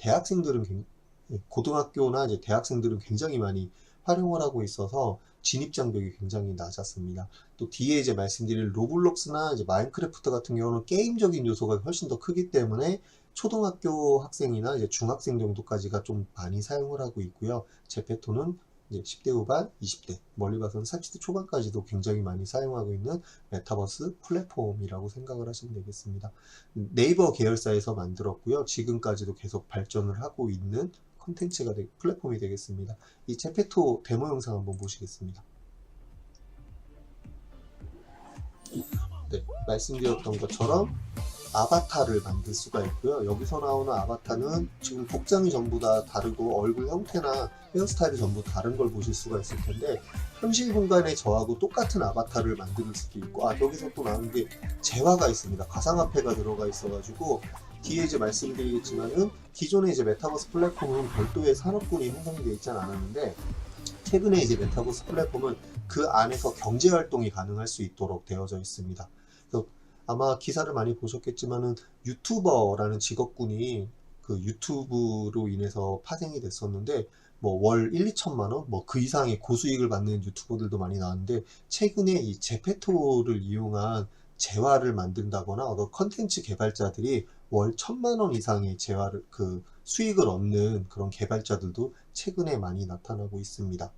고등학교나 이제 대학생들은 굉장히 많이 활용을 하고 있어서 진입 장벽이 굉장히 낮았습니다. 또 뒤에 이제 말씀드릴 로블록스나 이제 마인크래프트 같은 경우는 게임적인 요소가 훨씬 더 크기 때문에 초등학교 학생이나 이제 중학생 정도까지가 좀 많이 사용을 하고 있고요. 제페토는 이제 10대 후반, 20대, 멀리 봐서는 30대 초반까지도 굉장히 많이 사용하고 있는 메타버스 플랫폼이라고 생각을 하시면 되겠습니다. 네이버 계열사에서 만들었고요. 지금까지도 계속 발전을 하고 있는 콘텐츠가 플랫폼이 되겠습니다. 이 제페토 데모 영상 한번 보시겠습니다. 네, 말씀드렸던 것처럼 아바타를 만들 수가 있고요. 여기서 나오는 아바타는 지금 복장이 전부 다 다르고 얼굴 형태나 헤어스타일이 전부 다른 걸 보실 수가 있을 텐데 현실 공간에 저하고 똑같은 아바타를 만들 수도 있고 여기서 또 나오는 게 재화가 있습니다. 가상화폐가 들어가 있어가지고 뒤에 이제 말씀드리겠지만은 기존의 이제 메타버스 플랫폼은 별도의 산업군이 형성이 되어 있지 않았는데 최근에 이제 메타버스 플랫폼은 그 안에서 경제 활동이 가능할 수 있도록 되어져 있습니다. 그래서 아마 기사를 많이 보셨겠지만은 유튜버라는 직업군이 그 유튜브로 인해서 파생이 됐었는데 뭐 월 1, 2천만 원, 뭐 그 이상의 고수익을 받는 유튜버들도 많이 나왔는데 최근에 이 제페토를 이용한 재화를 만든다거나 어떤 컨텐츠 개발자들이 월 1,000만 원 이상의 재화를 그 수익을 얻는 그런 개발자들도 최근에 많이 나타나고 있습니다.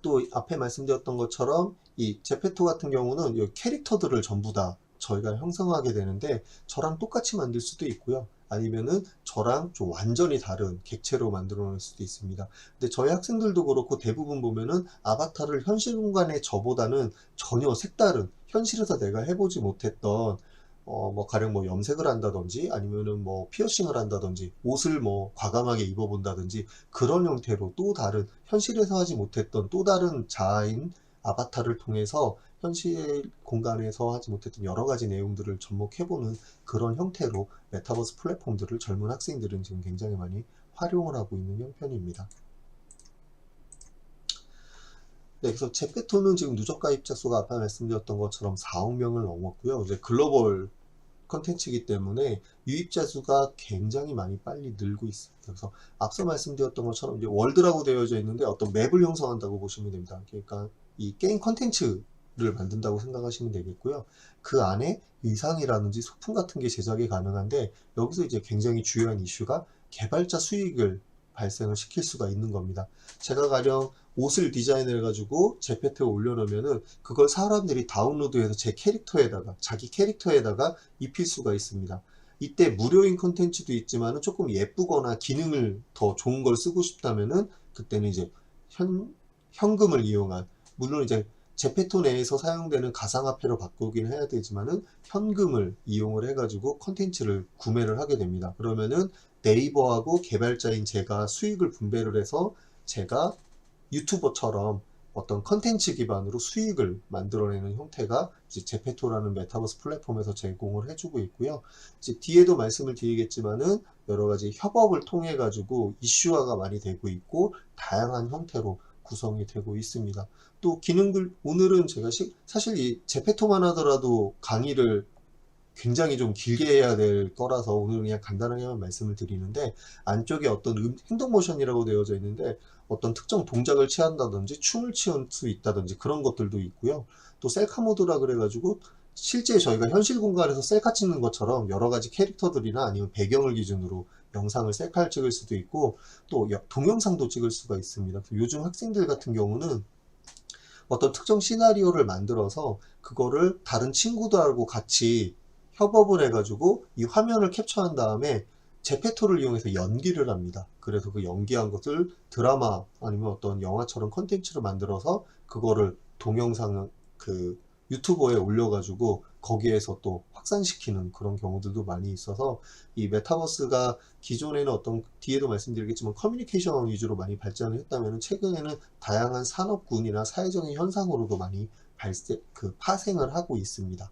또 앞에 말씀드렸던 것처럼 이 제페토 같은 경우는 이 캐릭터들을 전부 다 저희가 형성하게 되는데 저랑 똑같이 만들 수도 있고요. 아니면은 저랑 좀 완전히 다른 객체로 만들어 놓을 수도 있습니다. 근데 저희 학생들도 그렇고 대부분 보면은 아바타를 현실 공간에 저보다는 전혀 색다른 현실에서 내가 해보지 못했던 뭐 가령 뭐 염색을 한다든지 아니면은 뭐 피어싱을 한다든지 옷을 뭐 과감하게 입어본다든지 그런 형태로 또 다른 현실에서 하지 못했던 또 다른 자아인 아바타를 통해서 현실 공간에서 하지 못했던 여러 가지 내용들을 접목해보는 그런 형태로 메타버스 플랫폼들을 젊은 학생들은 지금 굉장히 많이 활용을 하고 있는 형편입니다. 네, 그래서 제페토는 지금 누적 가입자 수가 아까 말씀드렸던 것처럼 4억 명을 넘었고요. 이제 글로벌 컨텐츠이기 때문에 유입자 수가 굉장히 많이 빨리 늘고 있습니다. 그래서 앞서 말씀드렸던 것처럼 이제 월드라고 되어져 있는데 어떤 맵을 형성한다고 보시면 됩니다. 그러니까 이 게임 컨텐츠를 만든다고 생각하시면 되겠고요. 그 안에 의상이라든지 소품 같은 게 제작이 가능한데 여기서 이제 굉장히 중요한 이슈가 개발자 수익을 발생을 시킬 수가 있는 겁니다. 제가 가령 옷을 디자인을 해가지고 제페토에 올려놓으면은 그걸 사람들이 다운로드해서 제 캐릭터에다가 자기 캐릭터에다가 입힐 수가 있습니다. 이때 무료인 컨텐츠도 있지만은 조금 예쁘거나 기능을 더 좋은 걸 쓰고 싶다면은 그때는 이제 현금을 이용한 물론 이제 제페토 내에서 사용되는 가상화폐로 바꾸긴 해야 되지만은 현금을 이용을 해가지고 컨텐츠를 구매를 하게 됩니다. 그러면은 네이버하고 개발자인 제가 수익을 분배를 해서 제가 유튜버처럼 어떤 컨텐츠 기반으로 수익을 만들어내는 형태가 이제 제페토라는 메타버스 플랫폼에서 제공을 해주고 있고요. 이제 뒤에도 말씀을 드리겠지만은 여러 가지 협업을 통해 가지고 이슈화가 많이 되고 있고 다양한 형태로 구성이 되고 있습니다. 또 기능들 오늘은 제가 사실 이 제페토만 하더라도 강의를 굉장히 좀 길게 해야 될 거라서 오늘 그냥 간단하게만 말씀을 드리는데 안쪽에 어떤 행동 모션이라고 되어져 있는데 어떤 특정 동작을 취한다든지 춤을 취할 수 있다든지 그런 것들도 있고요. 또 셀카 모드라 그래가지고 실제 저희가 현실 공간에서 셀카 찍는 것처럼 여러 가지 캐릭터들이나 아니면 배경을 기준으로 영상을 셀카를 찍을 수도 있고 또 동영상도 찍을 수가 있습니다. 요즘 학생들 같은 경우는 어떤 특정 시나리오를 만들어서 그거를 다른 친구들하고 같이 협업을 해가지고 이 화면을 캡처한 다음에 제페토를 이용해서 연기를 합니다. 그래서 그 연기한 것을 드라마 아니면 어떤 영화처럼 컨텐츠로 만들어서 그거를 동영상 그 유튜버에 올려가지고 거기에서 또 확산시키는 그런 경우들도 많이 있어서 이 메타버스가 기존에는 어떤 뒤에도 말씀드리겠지만 커뮤니케이션 위주로 많이 발전을 했다면 최근에는 다양한 산업군이나 사회적인 현상으로도 많이 파생을 하고 있습니다.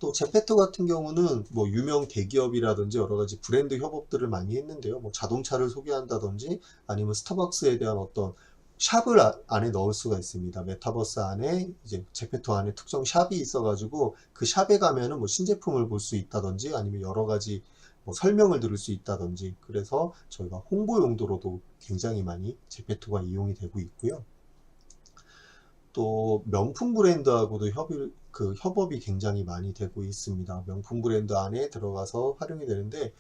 또 제페토 같은 경우는 뭐 유명 대기업이라든지 여러 가지 브랜드 협업들을 많이 했는데요. 뭐 자동차를 소개한다든지 아니면 스타벅스에 대한 어떤 샵을 안에 넣을 수가 있습니다. 메타버스 안에 이제 제페토 안에 특정 샵이 있어가지고 그 샵에 가면은 뭐 신제품을 볼 수 있다든지 아니면 여러 가지 뭐 설명을 들을 수 있다든지, 그래서 저희가 홍보 용도로도 굉장히 많이 제페토가 이용이 되고 있고요. 또 명품 브랜드하고도 협업이 굉장히 많이 되고 있습니다. 명품 브랜드 안에 들어가서 활용이 되는데,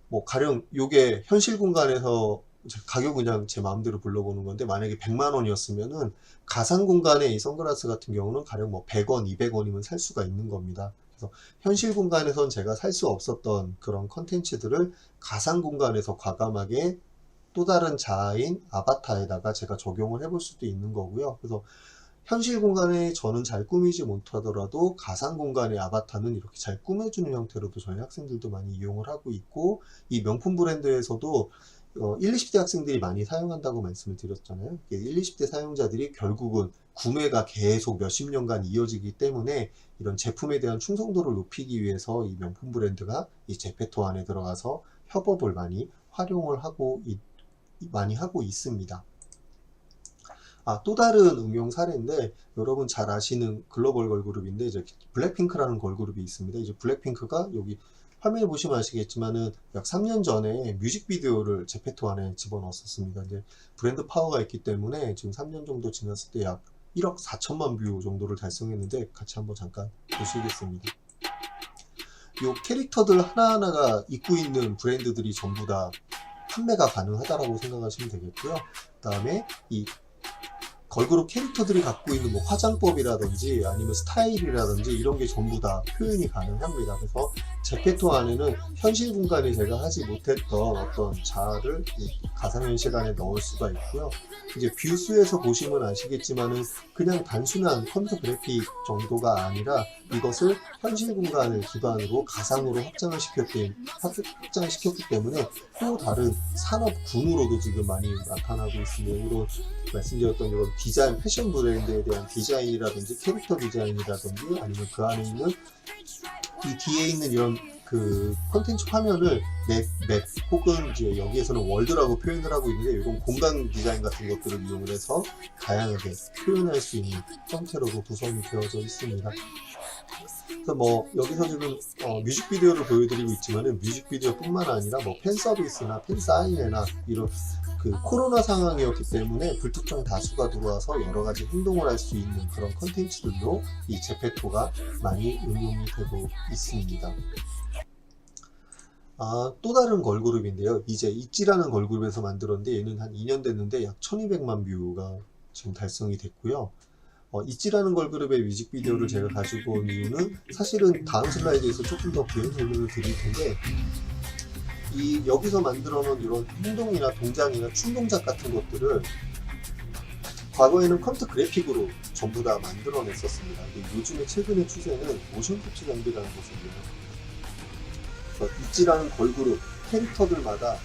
뭐 가령 요게 현실 공간에서 가격 그냥 제 마음대로 불러보는 건데, 만약에 100만 원이었으면은 가상 공간에 이 선글라스 같은 경우는 가령 뭐 100원, 200원이면 살 수가 있는 겁니다. 그래서 현실 공간에선 제가 살 수 없었던 그런 컨텐츠들을 가상 공간에서 과감하게 또 다른 자아인 아바타에다가 제가 적용을 해볼 수도 있는 거고요. 그래서 현실 공간에 저는 잘 꾸미지 못하더라도 가상 공간의 아바타는 이렇게 잘 꾸며주는 형태로도 저희 학생들도 많이 이용을 하고 있고, 이 명품 브랜드에서도 1, 20대 학생들이 많이 사용한다고 말씀을 드렸잖아요. 1, 20대 사용자들이 결국은 구매가 계속 몇십 년간 이어지기 때문에 이런 제품에 대한 충성도를 높이기 위해서 이 명품 브랜드가 이 제페토 안에 들어가서 협업을 많이 활용을 많이 하고 있습니다. 또 다른 응용 사례인데, 여러분 잘 아시는 글로벌 걸그룹인데, 이제 블랙핑크라는 걸그룹이 있습니다. 이제 블랙핑크가 여기 화면에 보시면 아시겠지만은 약 3년 전에 뮤직비디오를 제페토 안에 집어넣었습니다. 이제 브랜드 파워가 있기 때문에 지금 3년 정도 지났을 때 약 1억 4천만 뷰 정도를 달성했는데, 같이 한번 잠깐 보시겠습니다. 이 캐릭터들 하나하나가 입고 있는 브랜드들이 전부 다 판매가 가능하다라고 생각하시면 되겠고요. 그 다음에 이 걸그룹 캐릭터들이 갖고 있는 뭐 화장법이라든지 아니면 스타일이라든지 이런 게 전부 다 표현이 가능합니다. 그래서 제페토 안에는 현실 공간에 제가 하지 못했던 어떤 자아를 가상현실 안에 넣을 수가 있고요. 이제 뷰스에서 보시면 아시겠지만은 그냥 단순한 컴퓨터 그래픽 정도가 아니라 이것을 현실 공간을 기반으로 가상으로 확장을 시켰기 때문에 또 다른 산업군으로도 지금 많이 나타나고 있습니다. 이런 말씀드렸던 이런 디자인, 패션 브랜드에 대한 디자인이라든지 캐릭터 디자인이라든지 아니면 그 안에 있는 이 뒤에 있는 이런 그 콘텐츠 화면을 맵 혹은 이제 여기에서는 월드라고 표현을 하고 있는데, 이런 공간 디자인 같은 것들을 이용을 해서 다양하게 표현할 수 있는 형태로도 구성이 되어져 있습니다. 그래서 뭐 여기서 지금 뮤직비디오를 보여드리고 있지만은 뮤직비디오뿐만 아니라 뭐 팬 서비스나 팬 사인회나 이런 그 코로나 상황이었기 때문에 불특정 다수가 들어와서 여러 가지 행동을 할 수 있는 그런 컨텐츠들도 이 제페토가 많이 응용이 되고 있습니다. 또 다른 걸그룹인데요. 이제 있지라는 걸그룹에서 만들었는데, 얘는 한 2년 됐는데 약 1200만 뷰가 지금 달성이 됐고요. 있지라는 걸그룹의 뮤직비디오를 제가 가지고 온 이유는, 사실은 다음 슬라이드에서 조금 더 부연 설명을 드릴 텐데, 여기서 만들어 놓은 이런 행동이나 동작이나 춤동작 같은 것들을 과거에는 컴퓨터 그래픽으로 전부 다 만들어 냈었습니다. 요즘에 최근의 추세는 모션 캡처 장비라는 것이에요. 있지라는 걸그룹 캐릭터들마다,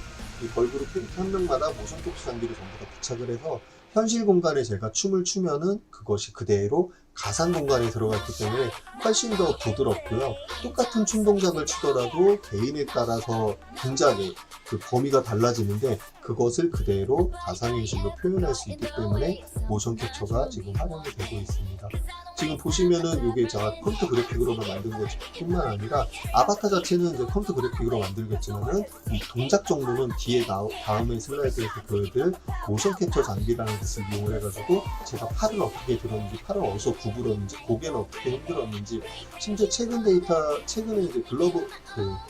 이 걸그룹 캐릭터 한 명마다 모션 캡처 장비를 전부 다 부착을 해서 현실 공간에 제가 춤을 추면은 그것이 그대로 가상 공간에 들어갔기 때문에 훨씬 더 부드럽고요. 똑같은 춤 동작을 추더라도 개인에 따라서 동작의 그 범위가 달라지는데, 그것을 그대로 가상현실로 표현할 수 있기 때문에 모션 캡처가 지금 활용이 되고 있습니다. 지금 보시면은 이게 제가 컴퓨터 그래픽으로만 만든 것뿐만 아니라 아바타 자체는 이제 컴퓨터 그래픽으로 만들겠지만은 이 동작 정도는 뒤에 다음에 슬라이드에서 보여드릴 모션 캡처 장비라는 것을 이용을 해가지고 제가 팔을 어떻게 들었는지, 팔을 어디서 구부렸는지, 고개는 어떻게 흔들었는지, 심지어 최근에 이제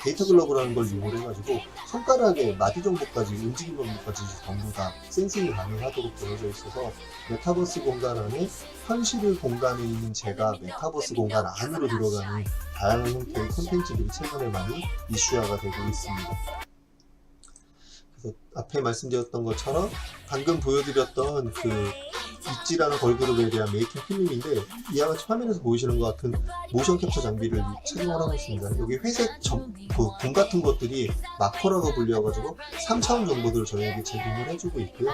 데이터 글러브라는 걸 이용을 해가지고 손가락의 마디 정보까지, 움직임 정보까지 전부 다 센싱이 가능하도록 되어져 있어서 메타버스 공간 안에 현실 공간에 있는 제가 메타버스 공간 안으로 들어가는 다양한 형태의 콘텐츠들이 최근에 많이 이슈화가 되고 있습니다. 그래서 앞에 말씀드렸던 것처럼 방금 보여드렸던 그 있지라는 걸그룹에 대한 메이킹 필름인데, 이와 같이 화면에서 보이시는 것 같은 모션 캡처 장비를 착용을 하고 있습니다. 여기 회색 공 같은 것들이 마커라고 불려가지고 3차원 정보들을 저희에게 제공을 해주고 있고요.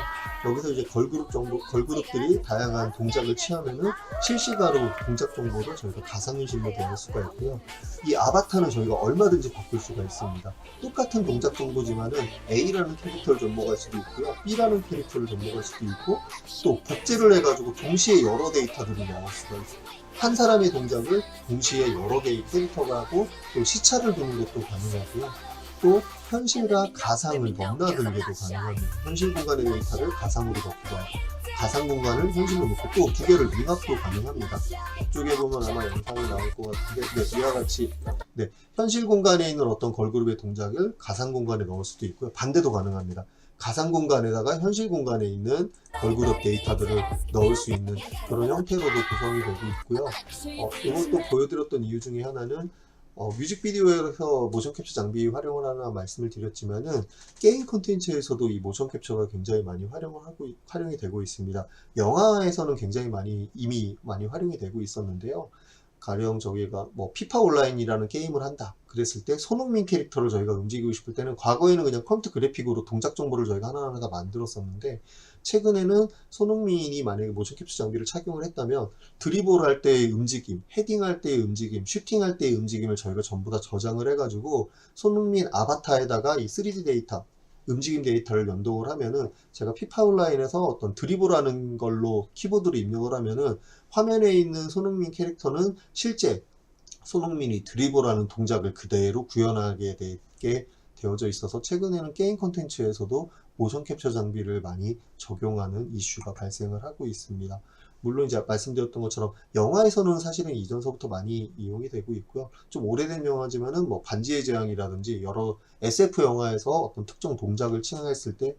여기서 이제 걸그룹들이 다양한 동작을 취하면은 실시간으로 동작 정보를 저희가 가상현실로 배울 수가 있고요. 이 아바타는 저희가 얼마든지 바꿀 수가 있습니다. 똑같은 동작 정보지만은 A라는 캐릭터를 접목할 수도 있고요, B라는 캐릭터를 접목할 수도 있고, 또 복제를 해가지고 동시에 여러 데이터들이 나올 수가 있어요. 한 사람의 동작을 동시에 여러 개의 캐릭터가 하고 또 시차를 두는 것도 가능하고요. 또 현실과 가상을 넘나들게도 가능합니다. 현실 공간의 데이터를 가상으로 넣기도 하고 가상 공간을 현실로 넣고 또 두 개를 융합도 가능합니다. 이쪽에 보면 아마 영상이 나올 것 같은데 이와 같이 현실 공간에 있는 어떤 걸그룹의 동작을 가상 공간에 넣을 수도 있고요. 반대도 가능합니다. 가상 공간에다가 현실 공간에 있는 걸그룹 데이터들을 넣을 수 있는 그런 형태로도 구성이 되고 있고요. 이것도 보여드렸던 이유 중에 하나는 뮤직비디오에서 모션 캡처 장비 활용을 하나 말씀을 드렸지만은 게임 콘텐츠에서도 이 모션 캡처가 굉장히 많이 활용이 되고 있습니다. 영화에서는 굉장히 이미 많이 활용이 되고 있었는데요. 가령 저희가 피파 온라인이라는 게임을 한다 그랬을 때 손흥민 캐릭터를 저희가 움직이고 싶을 때는 과거에는 그냥 컴퓨터 그래픽으로 동작 정보를 저희가 하나하나 다 만들었었는데 최근에는 손흥민이 만약에 모션 캡처 장비를 착용을 했다면 드리블 할 때의 움직임, 헤딩할 때의 움직임, 슈팅할 때의 움직임을 저희가 전부 다 저장을 해가지고 손흥민 아바타에다가 이 3D 데이터 움직임 데이터를 연동을 하면은 제가 피파 온라인에서 어떤 드리블하는 걸로 키보드로 입력을 하면은 화면에 있는 손흥민 캐릭터는 실제 손흥민이 드리블하는 동작을 그대로 구현하게 되게 되어져 있어서 최근에는 게임 콘텐츠에서도 모션 캡처 장비를 많이 적용하는 이슈가 발생을 하고 있습니다. 물론 이제 말씀드렸던 것처럼 영화에서는 사실은 이전서부터 많이 이용이 되고 있고요. 좀 오래된 영화지만은 반지의 제왕이라든지 여러 SF 영화에서 어떤 특정 동작을 취향했을 때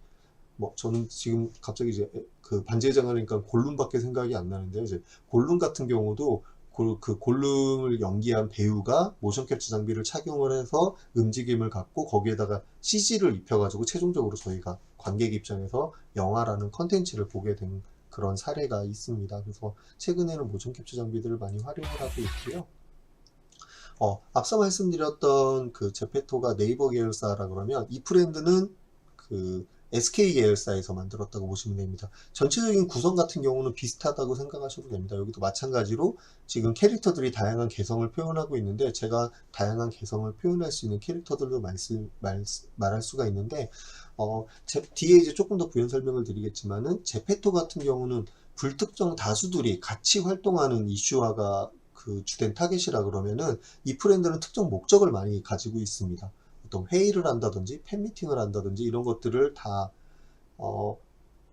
저는 지금 갑자기 이제 그 반지의 제왕하니까 골룸밖에 생각이 안 나는데요. 이제 골룸 같은 경우도 그 골룸을 연기한 배우가 모션 캡처 장비를 착용을 해서 움직임을 갖고 거기에다가 CG를 입혀가지고 최종적으로 저희가 관객 입장에서 영화라는 컨텐츠를 보게 된 그런 사례가 있습니다. 그래서 최근에는 모션 캡처 장비들을 많이 활용을 하고 있고요. 앞서 말씀드렸던 그 제페토가 네이버 계열사라 그러면 이 브랜드는 그 SK 계열사에서 만들었다고 보시면 됩니다. 전체적인 구성 같은 경우는 비슷하다고 생각하셔도 됩니다. 여기도 마찬가지로 지금 캐릭터들이 다양한 개성을 표현하고 있는데 제가 다양한 개성을 표현할 수 있는 캐릭터들도 말할 수가 있는데 뒤에 이제 조금 더 부연 설명을 드리겠지만은 제페토 같은 경우는 불특정 다수들이 같이 활동하는 이슈화가 그 주된 타겟이라 그러면은 이 브랜드는 특정 목적을 많이 가지고 있습니다. 어떤 회의를 한다든지 팬미팅을 한다든지 이런 것들을 다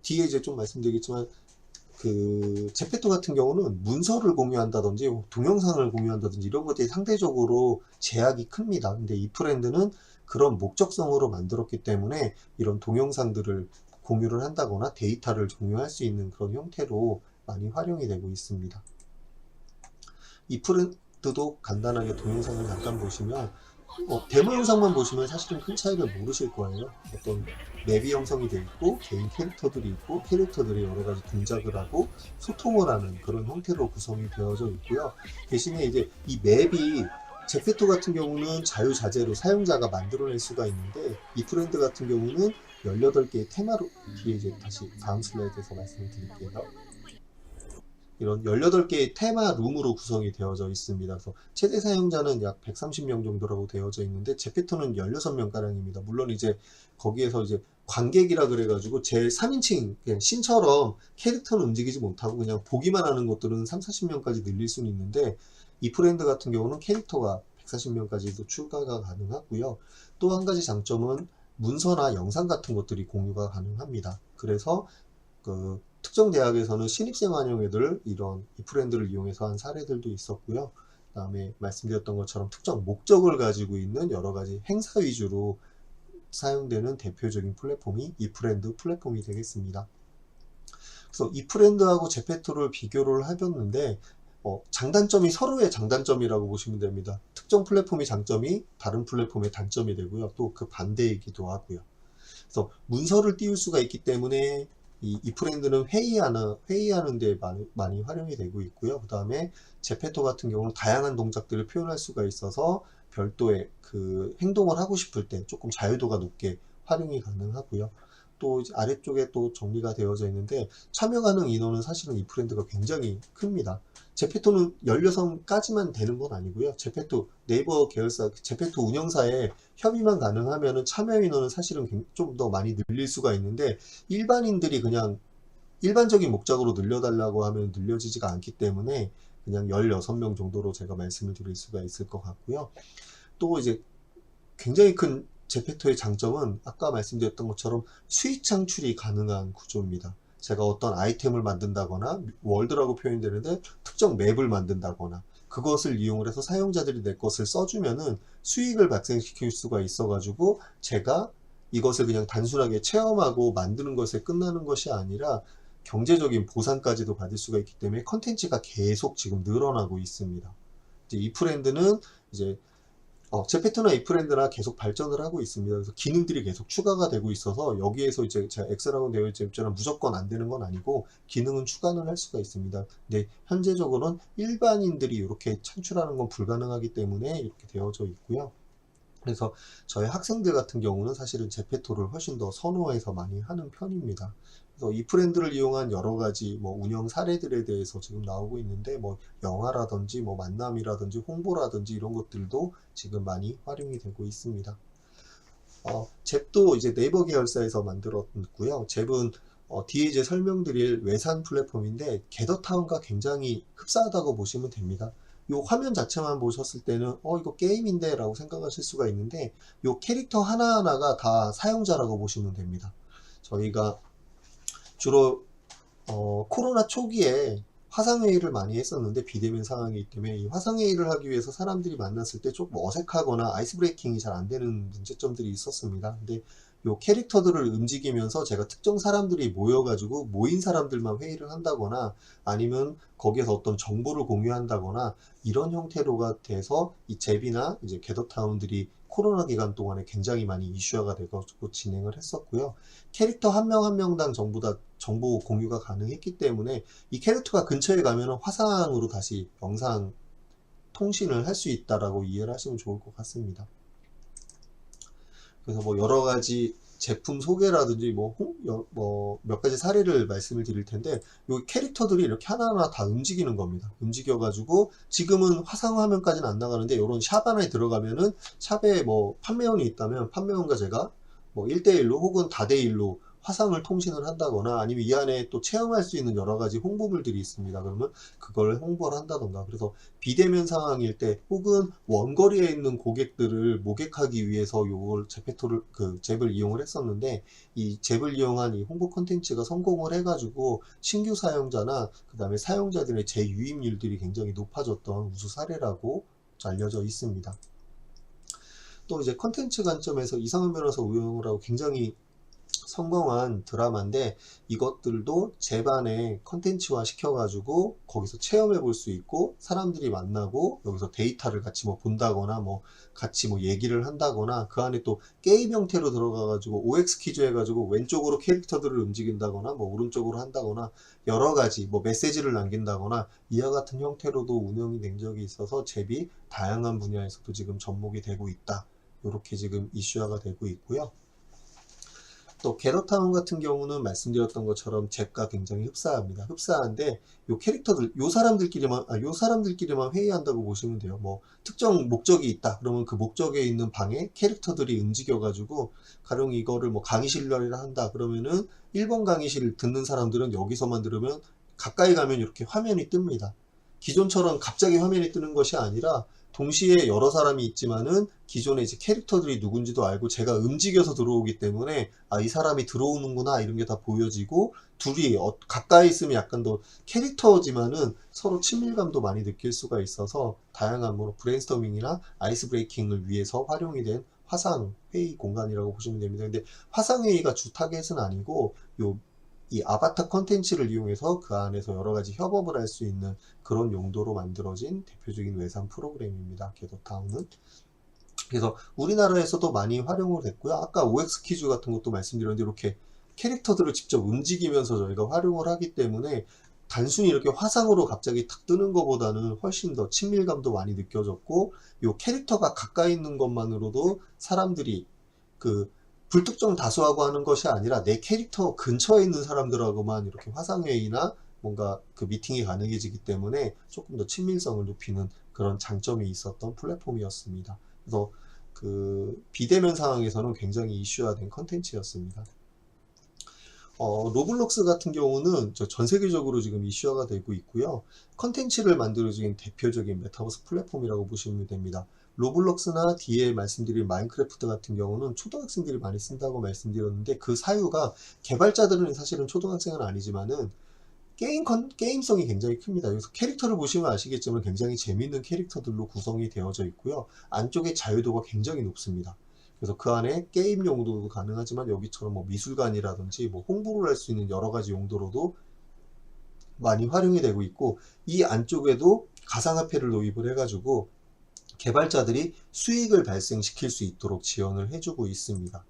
뒤에 이제 좀 말씀드리겠지만 그 제페토 같은 경우는 문서를 공유한다든지 동영상을 공유한다든지 이런 것들이 상대적으로 제약이 큽니다. 근데 이 브랜드는 그런 목적성으로 만들었기 때문에 이런 동영상들을 공유를 한다거나 데이터를 공유할 수 있는 그런 형태로 많이 활용이 되고 있습니다. 이 브랜드도 간단하게 동영상을 잠깐 보시면 데모 영상만 보시면 사실은 큰 차이를 모르실 거예요. 어떤 맵이 형성이 되어 있고 개인 캐릭터들이 있고 캐릭터들이 여러 가지 동작을 하고 소통을 하는 그런 형태로 구성이 되어져 있고요. 대신에 이제 이 맵이 제페토 같은 경우는 자유자재로 사용자가 만들어낼 수가 있는데 이 브랜드 같은 경우는 18개의 테마로 뒤에 이제 다시 다음 슬라이드에서 말씀을 드릴게요. 이런 18개의 테마 룸으로 구성이 되어져 있습니다. 그래서 최대 사용자는 약 130명 정도라고 되어져 있는데 제페토는 16명 가량입니다. 물론 이제 거기에서 이제 관객이라 그래가지고 제 3인칭 그냥 신처럼 캐릭터는 움직이지 못하고 그냥 보기만 하는 것들은 3, 40명까지 늘릴 수는 있는데 이 브랜드 같은 경우는 캐릭터가 140명까지도 추가가 가능하고요. 또 한 가지 장점은 문서나 영상 같은 것들이 공유가 가능합니다. 그래서 그 특정 대학에서는 신입생 환영회들 이 브랜드를 이용해서 한 사례들도 있었고요. 그 다음에 말씀드렸던 것처럼 특정 목적을 가지고 있는 여러 가지 행사 위주로 사용되는 대표적인 플랫폼이 이 브랜드 플랫폼이 되겠습니다. 그래서 이 브랜드하고 제페토를 비교를 해봤는데 장단점이 서로의 장단점이라고 보시면 됩니다. 특정 플랫폼의 장점이 다른 플랫폼의 단점이 되고요. 또 그 반대이기도 하고요. 그래서 문서를 띄울 수가 있기 때문에 이 브랜드는 회의하는 데 많이 활용이 되고 있고요. 그 다음에 제페토 같은 경우는 다양한 동작들을 표현할 수가 있어서 별도의 그 행동을 하고 싶을 때 조금 자유도가 높게 활용이 가능하고요. 또 이제 아래쪽에 또 정리가 되어져 있는데 참여 가능 인원은 사실은 이 브랜드가 굉장히 큽니다. 제페토는 16까지만 되는 건 아니고요. 제페토 네이버 계열사 제페토 운영사에 협의만 가능하면은 참여 인원은 사실은 좀 더 많이 늘릴 수가 있는데 일반인들이 그냥 일반적인 목적으로 늘려달라고 하면 늘려지지가 않기 때문에 그냥 16명 정도로 제가 말씀을 드릴 수가 있을 것 같고요. 또 이제 굉장히 큰 제페토의 장점은 아까 말씀드렸던 것처럼 수익 창출이 가능한 구조입니다. 제가 어떤 아이템을 만든다거나 월드라고 표현되는데 특정 맵을 만든다거나 그것을 이용을 해서 사용자들이 내 것을 써주면은 수익을 발생시킬 수가 있어가지고 제가 이것을 그냥 단순하게 체험하고 만드는 것에 끝나는 것이 아니라 경제적인 보상까지도 받을 수가 있기 때문에 컨텐츠가 계속 지금 늘어나고 있습니다. 이제 이 브랜드는 이제 제페토나 이 브랜드나 계속 발전을 하고 있습니다. 그래서 기능들이 계속 추가가 되고 있어서 여기에서 이제 제가 X라고 되어 있지만 무조건 안 되는 건 아니고 기능은 추가는 할 수가 있습니다. 근데 현재적으로는 일반인들이 이렇게 창출하는 건 불가능하기 때문에 이렇게 되어져 있고요. 그래서 저희 학생들 같은 경우는 사실은 제페토를 훨씬 더 선호해서 많이 하는 편입니다. 그래서 이 브랜드를 이용한 여러 가지 뭐 운영 사례들에 대해서 지금 나오고 있는데 뭐 영화라든지 뭐 만남이라든지 홍보라든지 이런 것들도 지금 많이 활용이 되고 있습니다. 잽도 이제 네이버 계열사에서 만들었고요. 잽은 뒤에 이제 설명드릴 외산 플랫폼인데 게더타운과 굉장히 흡사하다고 보시면 됩니다. 요 화면 자체만 보셨을 때는 이거 게임인데 라고 생각하실 수가 있는데 요 캐릭터 하나하나가 다 사용자라고 보시면 됩니다. 저희가 주로 코로나 초기에 화상회의를 많이 했었는데 비대면 상황이기 때문에 이 화상회의를 하기 위해서 사람들이 만났을 때 조금 어색하거나 아이스 브레이킹이 잘 안 되는 문제점들이 있었습니다. 근데 요 캐릭터들을 움직이면서 제가 특정 사람들이 모여가지고 모인 사람들만 회의를 한다거나 아니면 거기에서 어떤 정보를 공유한다거나 이런 형태로가 돼서 이 잽이나 이제 게더타운들이 코로나 기간 동안에 굉장히 많이 이슈화가 돼가지고 진행을 했었고요. 캐릭터 한 명 한 명당 전부 다 정보 공유가 가능했기 때문에 이 캐릭터가 근처에 가면 화상으로 다시 영상 통신을 할 수 있다라고 이해를 하시면 좋을 것 같습니다. 그래서 뭐 여러 가지 제품 소개라든지 몇 가지 사례를 말씀을 드릴 텐데 이 캐릭터들이 이렇게 하나하나 다 움직이는 겁니다. 움직여가지고 지금은 화상 화면까지는 안 나가는데 이런 샵 안에 들어가면은 샵에 뭐 판매원이 있다면 판매원과 제가 뭐 1대1로 혹은 다대1로 화상을 통신을 한다거나 아니면 이 안에 또 체험할 수 있는 여러 가지 홍보물들이 있습니다. 그러면 그걸 홍보를 한다던가 그래서 비대면 상황일 때 혹은 원거리에 있는 고객들을 모객하기 위해서 요걸 제페토를 잽을 이용을 했었는데 이 잽을 이용한 이 홍보 콘텐츠가 성공을 해가지고 신규 사용자나 그 다음에 사용자들의 재유입률들이 굉장히 높아졌던 우수 사례라고 알려져 있습니다. 또 이제 콘텐츠 관점에서 이상은 변호사 우영우를 하고 굉장히 성공한 드라마인데 이것들도 잽안에 컨텐츠화 시켜가지고 거기서 체험해 볼 수 있고 사람들이 만나고 여기서 데이터를 같이 뭐 본다거나 뭐 같이 뭐 얘기를 한다거나 그 안에 또 게임 형태로 들어가가지고 OX 퀴즈 해가지고 왼쪽으로 캐릭터들을 움직인다거나 뭐 오른쪽으로 한다거나 여러 가지 뭐 메시지를 남긴다거나 이와 같은 형태로도 운영이 된 적이 있어서 잽이 다양한 분야에서도 지금 접목이 되고 있다. 이렇게 지금 이슈화가 되고 있고요. 또 게더타운 같은 경우는 말씀드렸던 것처럼 잽과 굉장히 흡사합니다. 흡사한데 요 캐릭터들 요 사람들끼리만 회의한다고 보시면 돼요. 뭐 특정 목적이 있다. 그러면 그 목적에 있는 방에 캐릭터들이 움직여 가지고 가령 이거를 뭐 강의실이라 한다. 그러면은 1번 강의실을 듣는 사람들은 여기서만 들으면 가까이 가면 이렇게 화면이 뜹니다. 기존처럼 갑자기 화면이 뜨는 것이 아니라 동시에 여러 사람이 있지만은 기존에 이제 캐릭터들이 누군지도 알고 제가 움직여서 들어오기 때문에 이 사람이 들어오는구나 이런 게 다 보여지고 둘이 가까이 있으면 약간 더 캐릭터지만은 서로 친밀감도 많이 느낄 수가 있어서 다양한 뭐 브레인스토밍이나 아이스 브레이킹을 위해서 활용이 된 화상 회의 공간이라고 보시면 됩니다. 근데 화상 회의가 주 타겟은 아니고 이 아바타 컨텐츠를 이용해서 그 안에서 여러 가지 협업을 할 수 있는 그런 용도로 만들어진 대표적인 외산 프로그램입니다. 게더타운은. 그래서 우리나라에서도 많이 활용을 됐고요. 아까 OX 퀴즈 같은 것도 말씀드렸는데 이렇게 캐릭터들을 직접 움직이면서 저희가 활용을 하기 때문에 단순히 이렇게 화상으로 갑자기 탁 뜨는 것보다는 훨씬 더 친밀감도 많이 느껴졌고 이 캐릭터가 가까이 있는 것만으로도 사람들이 불특정 다수하고 하는 것이 아니라 내 캐릭터 근처에 있는 사람들하고만 이렇게 화상회의나 뭔가 미팅이 가능해지기 때문에 조금 더 친밀성을 높이는 그런 장점이 있었던 플랫폼이었습니다. 그래서 비대면 상황에서는 굉장히 이슈화된 컨텐츠였습니다. 로블록스 같은 경우는 전 세계적으로 지금 이슈화가 되고 있고요. 컨텐츠를 만들어주는 대표적인 메타버스 플랫폼이라고 보시면 됩니다. 로블록스나 뒤에 말씀드린 마인크래프트 같은 경우는 초등학생들이 많이 쓴다고 말씀드렸는데 그 사유가 개발자들은 사실은 초등학생은 아니지만은 게임성이 굉장히 큽니다. 여기서 캐릭터를 보시면 아시겠지만 굉장히 재밌는 캐릭터들로 구성이 되어져 있고요. 안쪽에 자유도가 굉장히 높습니다. 그래서 그 안에 게임 용도도 가능하지만 여기처럼 뭐 미술관이라든지 뭐 홍보를 할 수 있는 여러 가지 용도로도 많이 활용이 되고 있고, 이 안쪽에도 가상화폐를 도입을 해가지고 개발자들이 수익을 발생시킬 수 있도록 지원을 해주고 있습니다.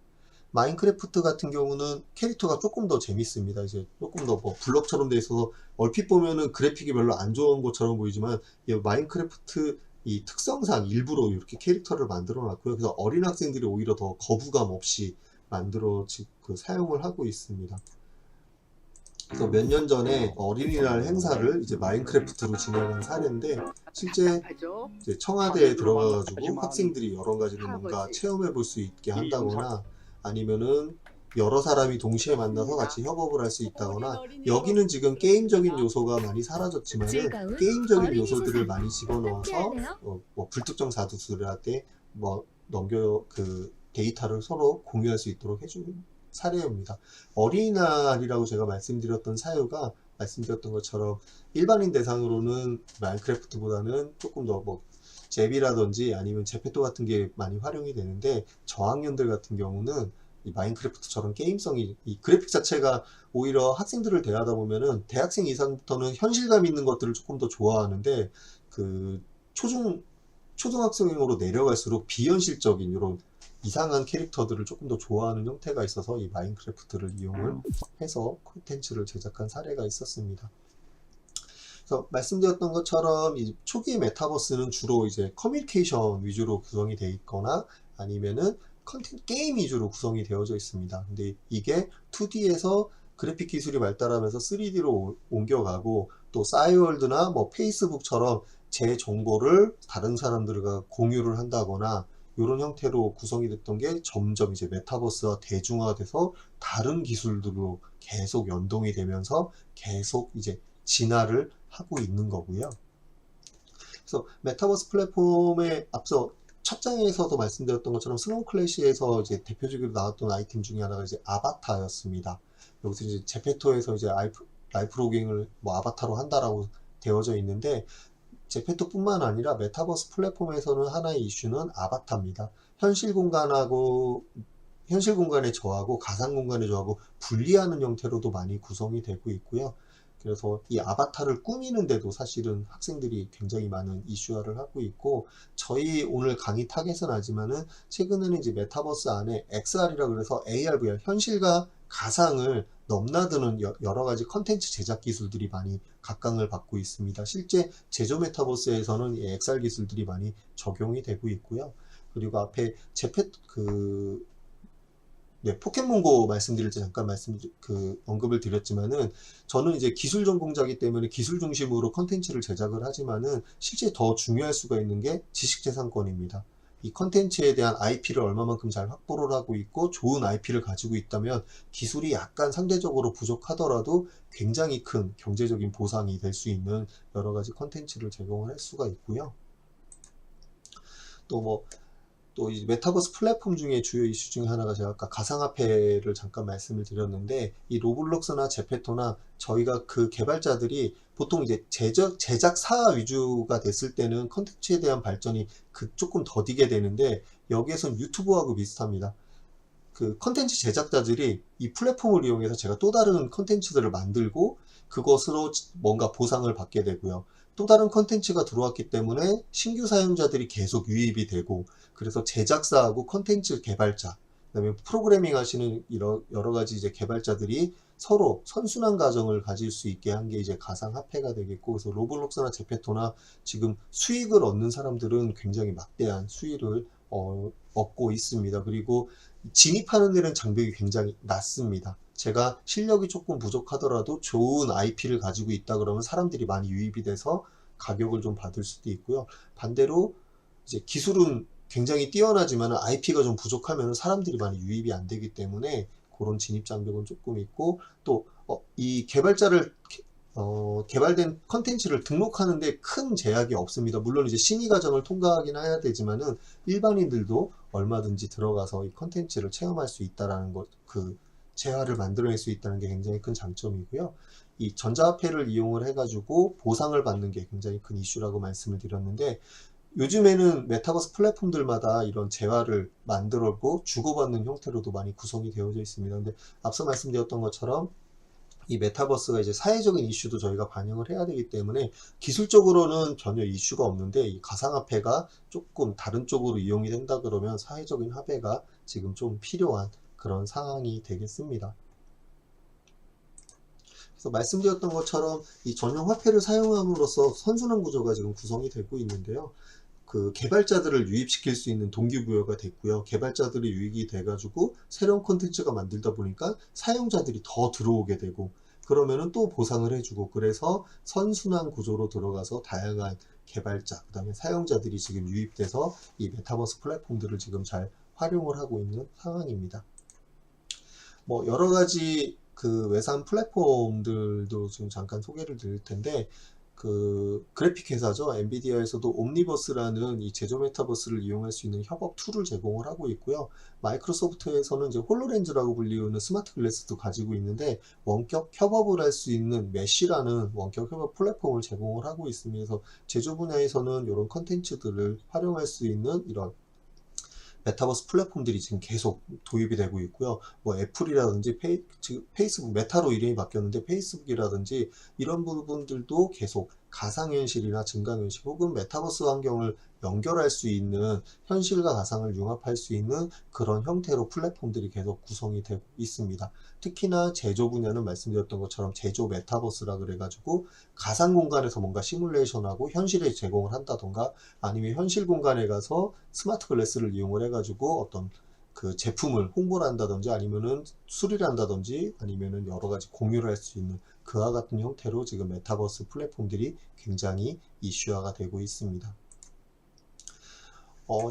마인크래프트 같은 경우는 캐릭터가 조금 더 재밌습니다. 이제 조금 더 뭐 블럭처럼 돼 있어서 얼핏 보면은 그래픽이 별로 안 좋은 것처럼 보이지만, 이 마인크래프트 이 특성상 일부러 이렇게 캐릭터를 만들어 놨고요. 그래서 어린 학생들이 오히려 더 거부감 없이 사용을 하고 있습니다. 그래서 몇 년 전에 어린이날 행사를 이제 마인크래프트로 진행한 사례인데, 실제 이제 청와대에 들어가가지고 학생들이 여러 가지를 뭔가 체험해 볼 수 있게 한다거나, 아니면은 여러 사람이 동시에 만나서 같이 협업을 할 수 있다거나, 여기는 지금 게임적인 요소가 많이 사라졌지만은 게임적인 요소들을 많이 집어넣어서 뭐 불특정 다수들한테 뭐 데이터를 서로 공유할 수 있도록 해주는 사례입니다. 어린이날이라고 제가 말씀드렸던 사유가 말씀드렸던 것처럼 일반인 대상으로는 마인크래프트보다는 조금 더 뭐 잽이라든지 아니면 제페토 같은 게 많이 활용이 되는데, 저학년들 같은 경우는 이 마인크래프트처럼 게임성이, 이 그래픽 자체가 오히려 학생들을 대하다 보면은 대학생 이상부터는 현실감 있는 것들을 조금 더 좋아하는데, 그 초등학생으로 내려갈수록 비현실적인 이런 이상한 캐릭터들을 조금 더 좋아하는 형태가 있어서 이 마인크래프트를 이용을 해서 콘텐츠를 제작한 사례가 있었습니다. 그래서 말씀드렸던 것처럼 이 초기 메타버스는 주로 이제 커뮤니케이션 위주로 구성이 되어 있거나 아니면은 게임 위주로 구성이 되어져 있습니다. 근데 이게 2D에서 그래픽 기술이 발달하면서 3D로 옮겨가고, 또 싸이월드나 뭐 페이스북처럼 제 정보를 다른 사람들과 공유를 한다거나 이런 형태로 구성이 됐던 게 점점 이제 메타버스와 대중화돼서 다른 기술들로 계속 연동이 되면서 계속 이제 진화를 하고 있는 거고요. 그래서 메타버스 플랫폼에 앞서 첫 장에서도 말씀드렸던 것처럼 스노우 클래시에서 이제 대표적으로 나왔던 아이템 중에 하나가 이제 아바타였습니다. 여기서 이제 제페토에서 이제 라이프 로깅을 뭐 아바타로 한다라고 되어져 있는데, 제페토뿐만 아니라 메타버스 플랫폼에서는 하나의 이슈는 아바타입니다. 현실 공간의 저하고 가상 공간의 저하고 분리하는 형태로도 많이 구성이 되고 있고요. 그래서 이 아바타를 꾸미는데도 사실은 학생들이 굉장히 많은 이슈화를 하고 있고, 저희 오늘 강의 타겟은 아니지만은 최근에는 이제 메타버스 안에 XR이라 그래서 AR, VR, 현실과 가상을 넘나드는 여러 가지 컨텐츠 제작 기술들이 많이 각광을 받고 있습니다. 실제 제조 메타버스에서는 이 XR 기술들이 많이 적용이 되고 있고요. 그리고 앞에 포켓몬고 말씀드릴 때 잠깐 언급을 드렸지만은, 저는 이제 기술 전공자이기 때문에 기술 중심으로 컨텐츠를 제작을 하지만은 실제 더 중요할 수가 있는 게 지식재산권입니다. 이 컨텐츠에 대한 IP를 얼마만큼 잘 확보를 하고 있고 좋은 IP를 가지고 있다면 기술이 약간 상대적으로 부족하더라도 굉장히 큰 경제적인 보상이 될 수 있는 여러 가지 컨텐츠를 제공을 할 수가 있고요. 또 이 메타버스 플랫폼 중에 주요 이슈 중에 하나가, 제가 아까 가상화폐를 잠깐 말씀을 드렸는데, 이 로블록스나 제페토나 저희가 그 개발자들이 보통 이제 제작사 위주가 됐을 때는 컨텐츠에 대한 발전이 조금 더디게 되는데, 여기에선 유튜브하고 비슷합니다. 그 컨텐츠 제작자들이 이 플랫폼을 이용해서 제가 또 다른 컨텐츠들을 만들고 그것으로 뭔가 보상을 받게 되고요. 또 다른 컨텐츠가 들어왔기 때문에 신규 사용자들이 계속 유입이 되고, 그래서 제작사하고 컨텐츠 개발자, 그다음에 프로그래밍 하시는 여러 가지 이제 개발자들이 서로 선순환 과정을 가질 수 있게 한 게 이제 가상화폐가 되겠고, 그래서 로블록스나 제페토나 지금 수익을 얻는 사람들은 굉장히 막대한 수익을 얻고 있습니다. 그리고 진입하는 데는 장벽이 굉장히 낮습니다. 제가 실력이 조금 부족하더라도 좋은 IP를 가지고 있다 그러면 사람들이 많이 유입이 돼서 가격을 좀 받을 수도 있고요. 반대로 이제 기술은 굉장히 뛰어나지만 IP가 좀 부족하면 사람들이 많이 유입이 안 되기 때문에 그런 진입 장벽은 조금 있고, 또 이 개발된 컨텐츠를 등록하는데 큰 제약이 없습니다. 물론 이제 심의 과정을 통과하긴 해야 되지만은 일반인들도 얼마든지 들어가서 이 컨텐츠를 체험할 수 있다라는 것, 그 재화를 만들어낼 수 있다는 게 굉장히 큰 장점이고요. 이 전자화폐를 이용을 해가지고 보상을 받는 게 굉장히 큰 이슈라고 말씀을 드렸는데, 요즘에는 메타버스 플랫폼들마다 이런 재화를 만들고 주고받는 형태로도 많이 구성이 되어져 있습니다. 근데 앞서 말씀드렸던 것처럼 이 메타버스가 이제 사회적인 이슈도 저희가 반영을 해야 되기 때문에 기술적으로는 전혀 이슈가 없는데, 이 가상화폐가 조금 다른 쪽으로 이용이 된다 그러면 사회적인 합의가 지금 좀 필요한 그런 상황이 되겠습니다. 그래서 말씀드렸던 것처럼 이 전용 화폐를 사용함으로써 선순환 구조가 지금 구성이 되고 있는데요. 그 개발자들을 유입시킬 수 있는 동기부여가 됐고요. 개발자들이 유입이 돼가지고 새로운 콘텐츠가 만들다 보니까 사용자들이 더 들어오게 되고, 그러면은 또 보상을 해주고, 그래서 선순환 구조로 들어가서 다양한 개발자, 그 다음에 사용자들이 지금 유입돼서 이 메타버스 플랫폼들을 지금 잘 활용을 하고 있는 상황입니다. 뭐 여러 가지 그 외산 플랫폼들도 지금 잠깐 소개를 드릴 텐데, 그 그래픽 회사죠. 엔비디아에서도 옴니버스라는 이 제조 메타버스를 이용할 수 있는 협업 툴을 제공을 하고 있고요. 마이크로소프트에서는 이제 홀로렌즈라고 불리우는 스마트 글래스도 가지고 있는데, 원격 협업을 할 수 있는 메쉬라는 원격 협업 플랫폼을 제공을 하고 있습니다. 그래서 제조 분야에서는 이런 컨텐츠들을 활용할 수 있는 이런 메타버스 플랫폼들이 지금 계속 도입이 되고 있고요. 뭐 애플이라든지 지금 페이스북, 메타로 이름이 바뀌었는데 페이스북이라든지 이런 부분들도 계속 가상현실이나 증강현실 혹은 메타버스 환경을 연결할 수 있는, 현실과 가상을 융합할 수 있는 그런 형태로 플랫폼들이 계속 구성이 되고 있습니다. 특히나 제조 분야는 말씀드렸던 것처럼 제조 메타버스라 그래가지고 가상 공간에서 뭔가 시뮬레이션하고 현실에 제공을 한다던가, 아니면 현실 공간에 가서 스마트 글래스를 이용을 해가지고 어떤 그 제품을 홍보를 한다든지, 아니면은 수리를 한다든지, 아니면은 여러 가지 공유를 할 수 있는 그와 같은 형태로 지금 메타버스 플랫폼들이 굉장히 이슈화가 되고 있습니다.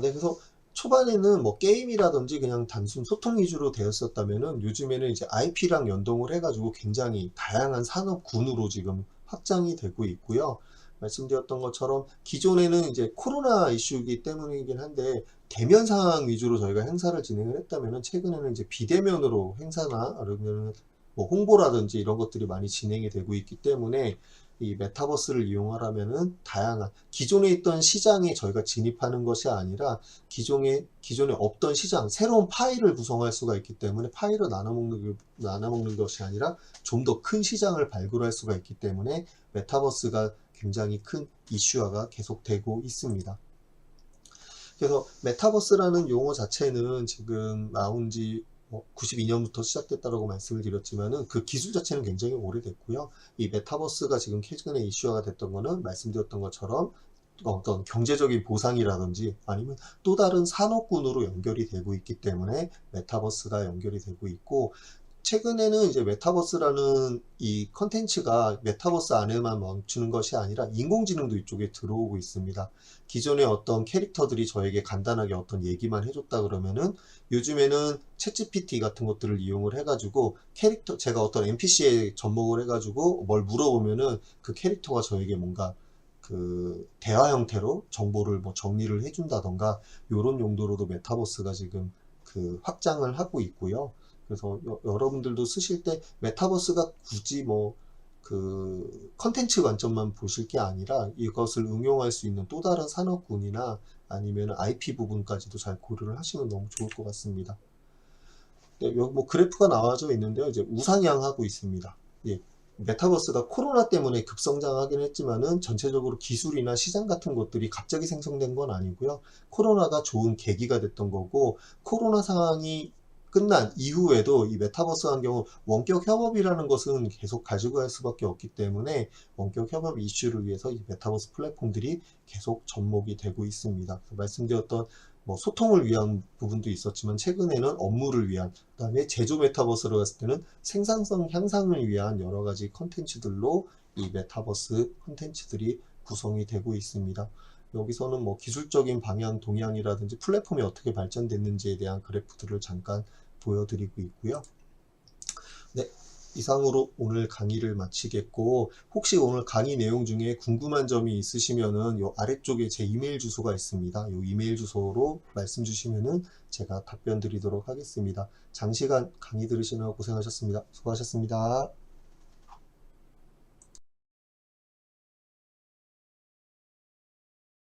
네, 그래서 초반에는 뭐 게임이라든지 그냥 단순 소통 위주로 되었었다면은, 요즘에는 이제 IP랑 연동을 해가지고 굉장히 다양한 산업군으로 지금 확장이 되고 있고요. 말씀드렸던 것처럼 기존에는 이제 코로나 이슈이기 때문이긴 한데, 대면 상황 위주로 저희가 행사를 진행을 했다면은, 최근에는 이제 비대면으로 행사나 아니면 뭐 홍보라든지 이런 것들이 많이 진행이 되고 있기 때문에, 이 메타버스를 이용하려면은 다양한 기존에 있던 시장에 저희가 진입하는 것이 아니라 기존에 없던 시장, 새로운 파일을 구성할 수가 있기 때문에, 파일을 나눠먹는 것이 아니라 좀 더 큰 시장을 발굴할 수가 있기 때문에 메타버스가 굉장히 큰 이슈화가 계속되고 있습니다. 그래서 메타버스라는 용어 자체는 지금 나온 지 92년부터 시작됐다고 말씀을 드렸지만은, 그 기술 자체는 굉장히 오래됐고요. 이 메타버스가 지금 최근에 이슈화가 됐던 거는 말씀드렸던 것처럼 어떤 경제적인 보상이라든지 아니면 또 다른 산업군으로 연결이 되고 있기 때문에 메타버스가 연결이 되고 있고, 최근에는 이제 메타버스라는 이 컨텐츠가 메타버스 안에만 멈추는 것이 아니라 인공지능도 이쪽에 들어오고 있습니다. 기존에 어떤 캐릭터들이 저에게 간단하게 어떤 얘기만 해줬다 그러면은, 요즘에는 챗GPT 같은 것들을 이용을 해가지고 제가 어떤 NPC에 접목을 해가지고 뭘 물어보면은 그 캐릭터가 저에게 뭔가 그 대화 형태로 정보를 뭐 정리를 해준다던가, 이런 용도로도 메타버스가 지금 그 확장을 하고 있고요. 그래서 여러분들도 쓰실 때 메타버스가 굳이 뭐 그 컨텐츠 관점만 보실 게 아니라, 이것을 응용할 수 있는 또 다른 산업군이나 아니면 IP 부분까지도 잘 고려를 하시면 너무 좋을 것 같습니다. 네, 여기 뭐 그래프가 나와져 있는데요. 이제 우상향하고 있습니다. 예, 메타버스가 코로나 때문에 급성장하긴 했지만은 전체적으로 기술이나 시장 같은 것들이 갑자기 생성된 건 아니고요. 코로나가 좋은 계기가 됐던 거고, 코로나 상황이 끝난 이후에도 이 메타버스 환경은 원격 협업이라는 것은 계속 가지고 갈 수밖에 없기 때문에, 원격 협업 이슈를 위해서 이 메타버스 플랫폼들이 계속 접목이 되고 있습니다. 말씀드렸던 뭐 소통을 위한 부분도 있었지만, 최근에는 업무를 위한, 그다음에 제조 메타버스로 갔을 때는 생산성 향상을 위한 여러 가지 컨텐츠들로 이 메타버스 컨텐츠들이 구성이 되고 있습니다. 여기서는 뭐 기술적인 방향 동향이라든지 플랫폼이 어떻게 발전됐는지에 대한 그래프들을 잠깐 보여드리고 있고요. 네, 이상으로 오늘 강의를 마치겠고, 혹시 오늘 강의 내용 중에 궁금한 점이 있으시면은 요 아래쪽에 제 이메일 주소가 있습니다. 요 이메일 주소로 말씀 주시면은 제가 답변 드리도록 하겠습니다. 장시간 강의 들으시느라 고생하셨습니다. 수고하셨습니다.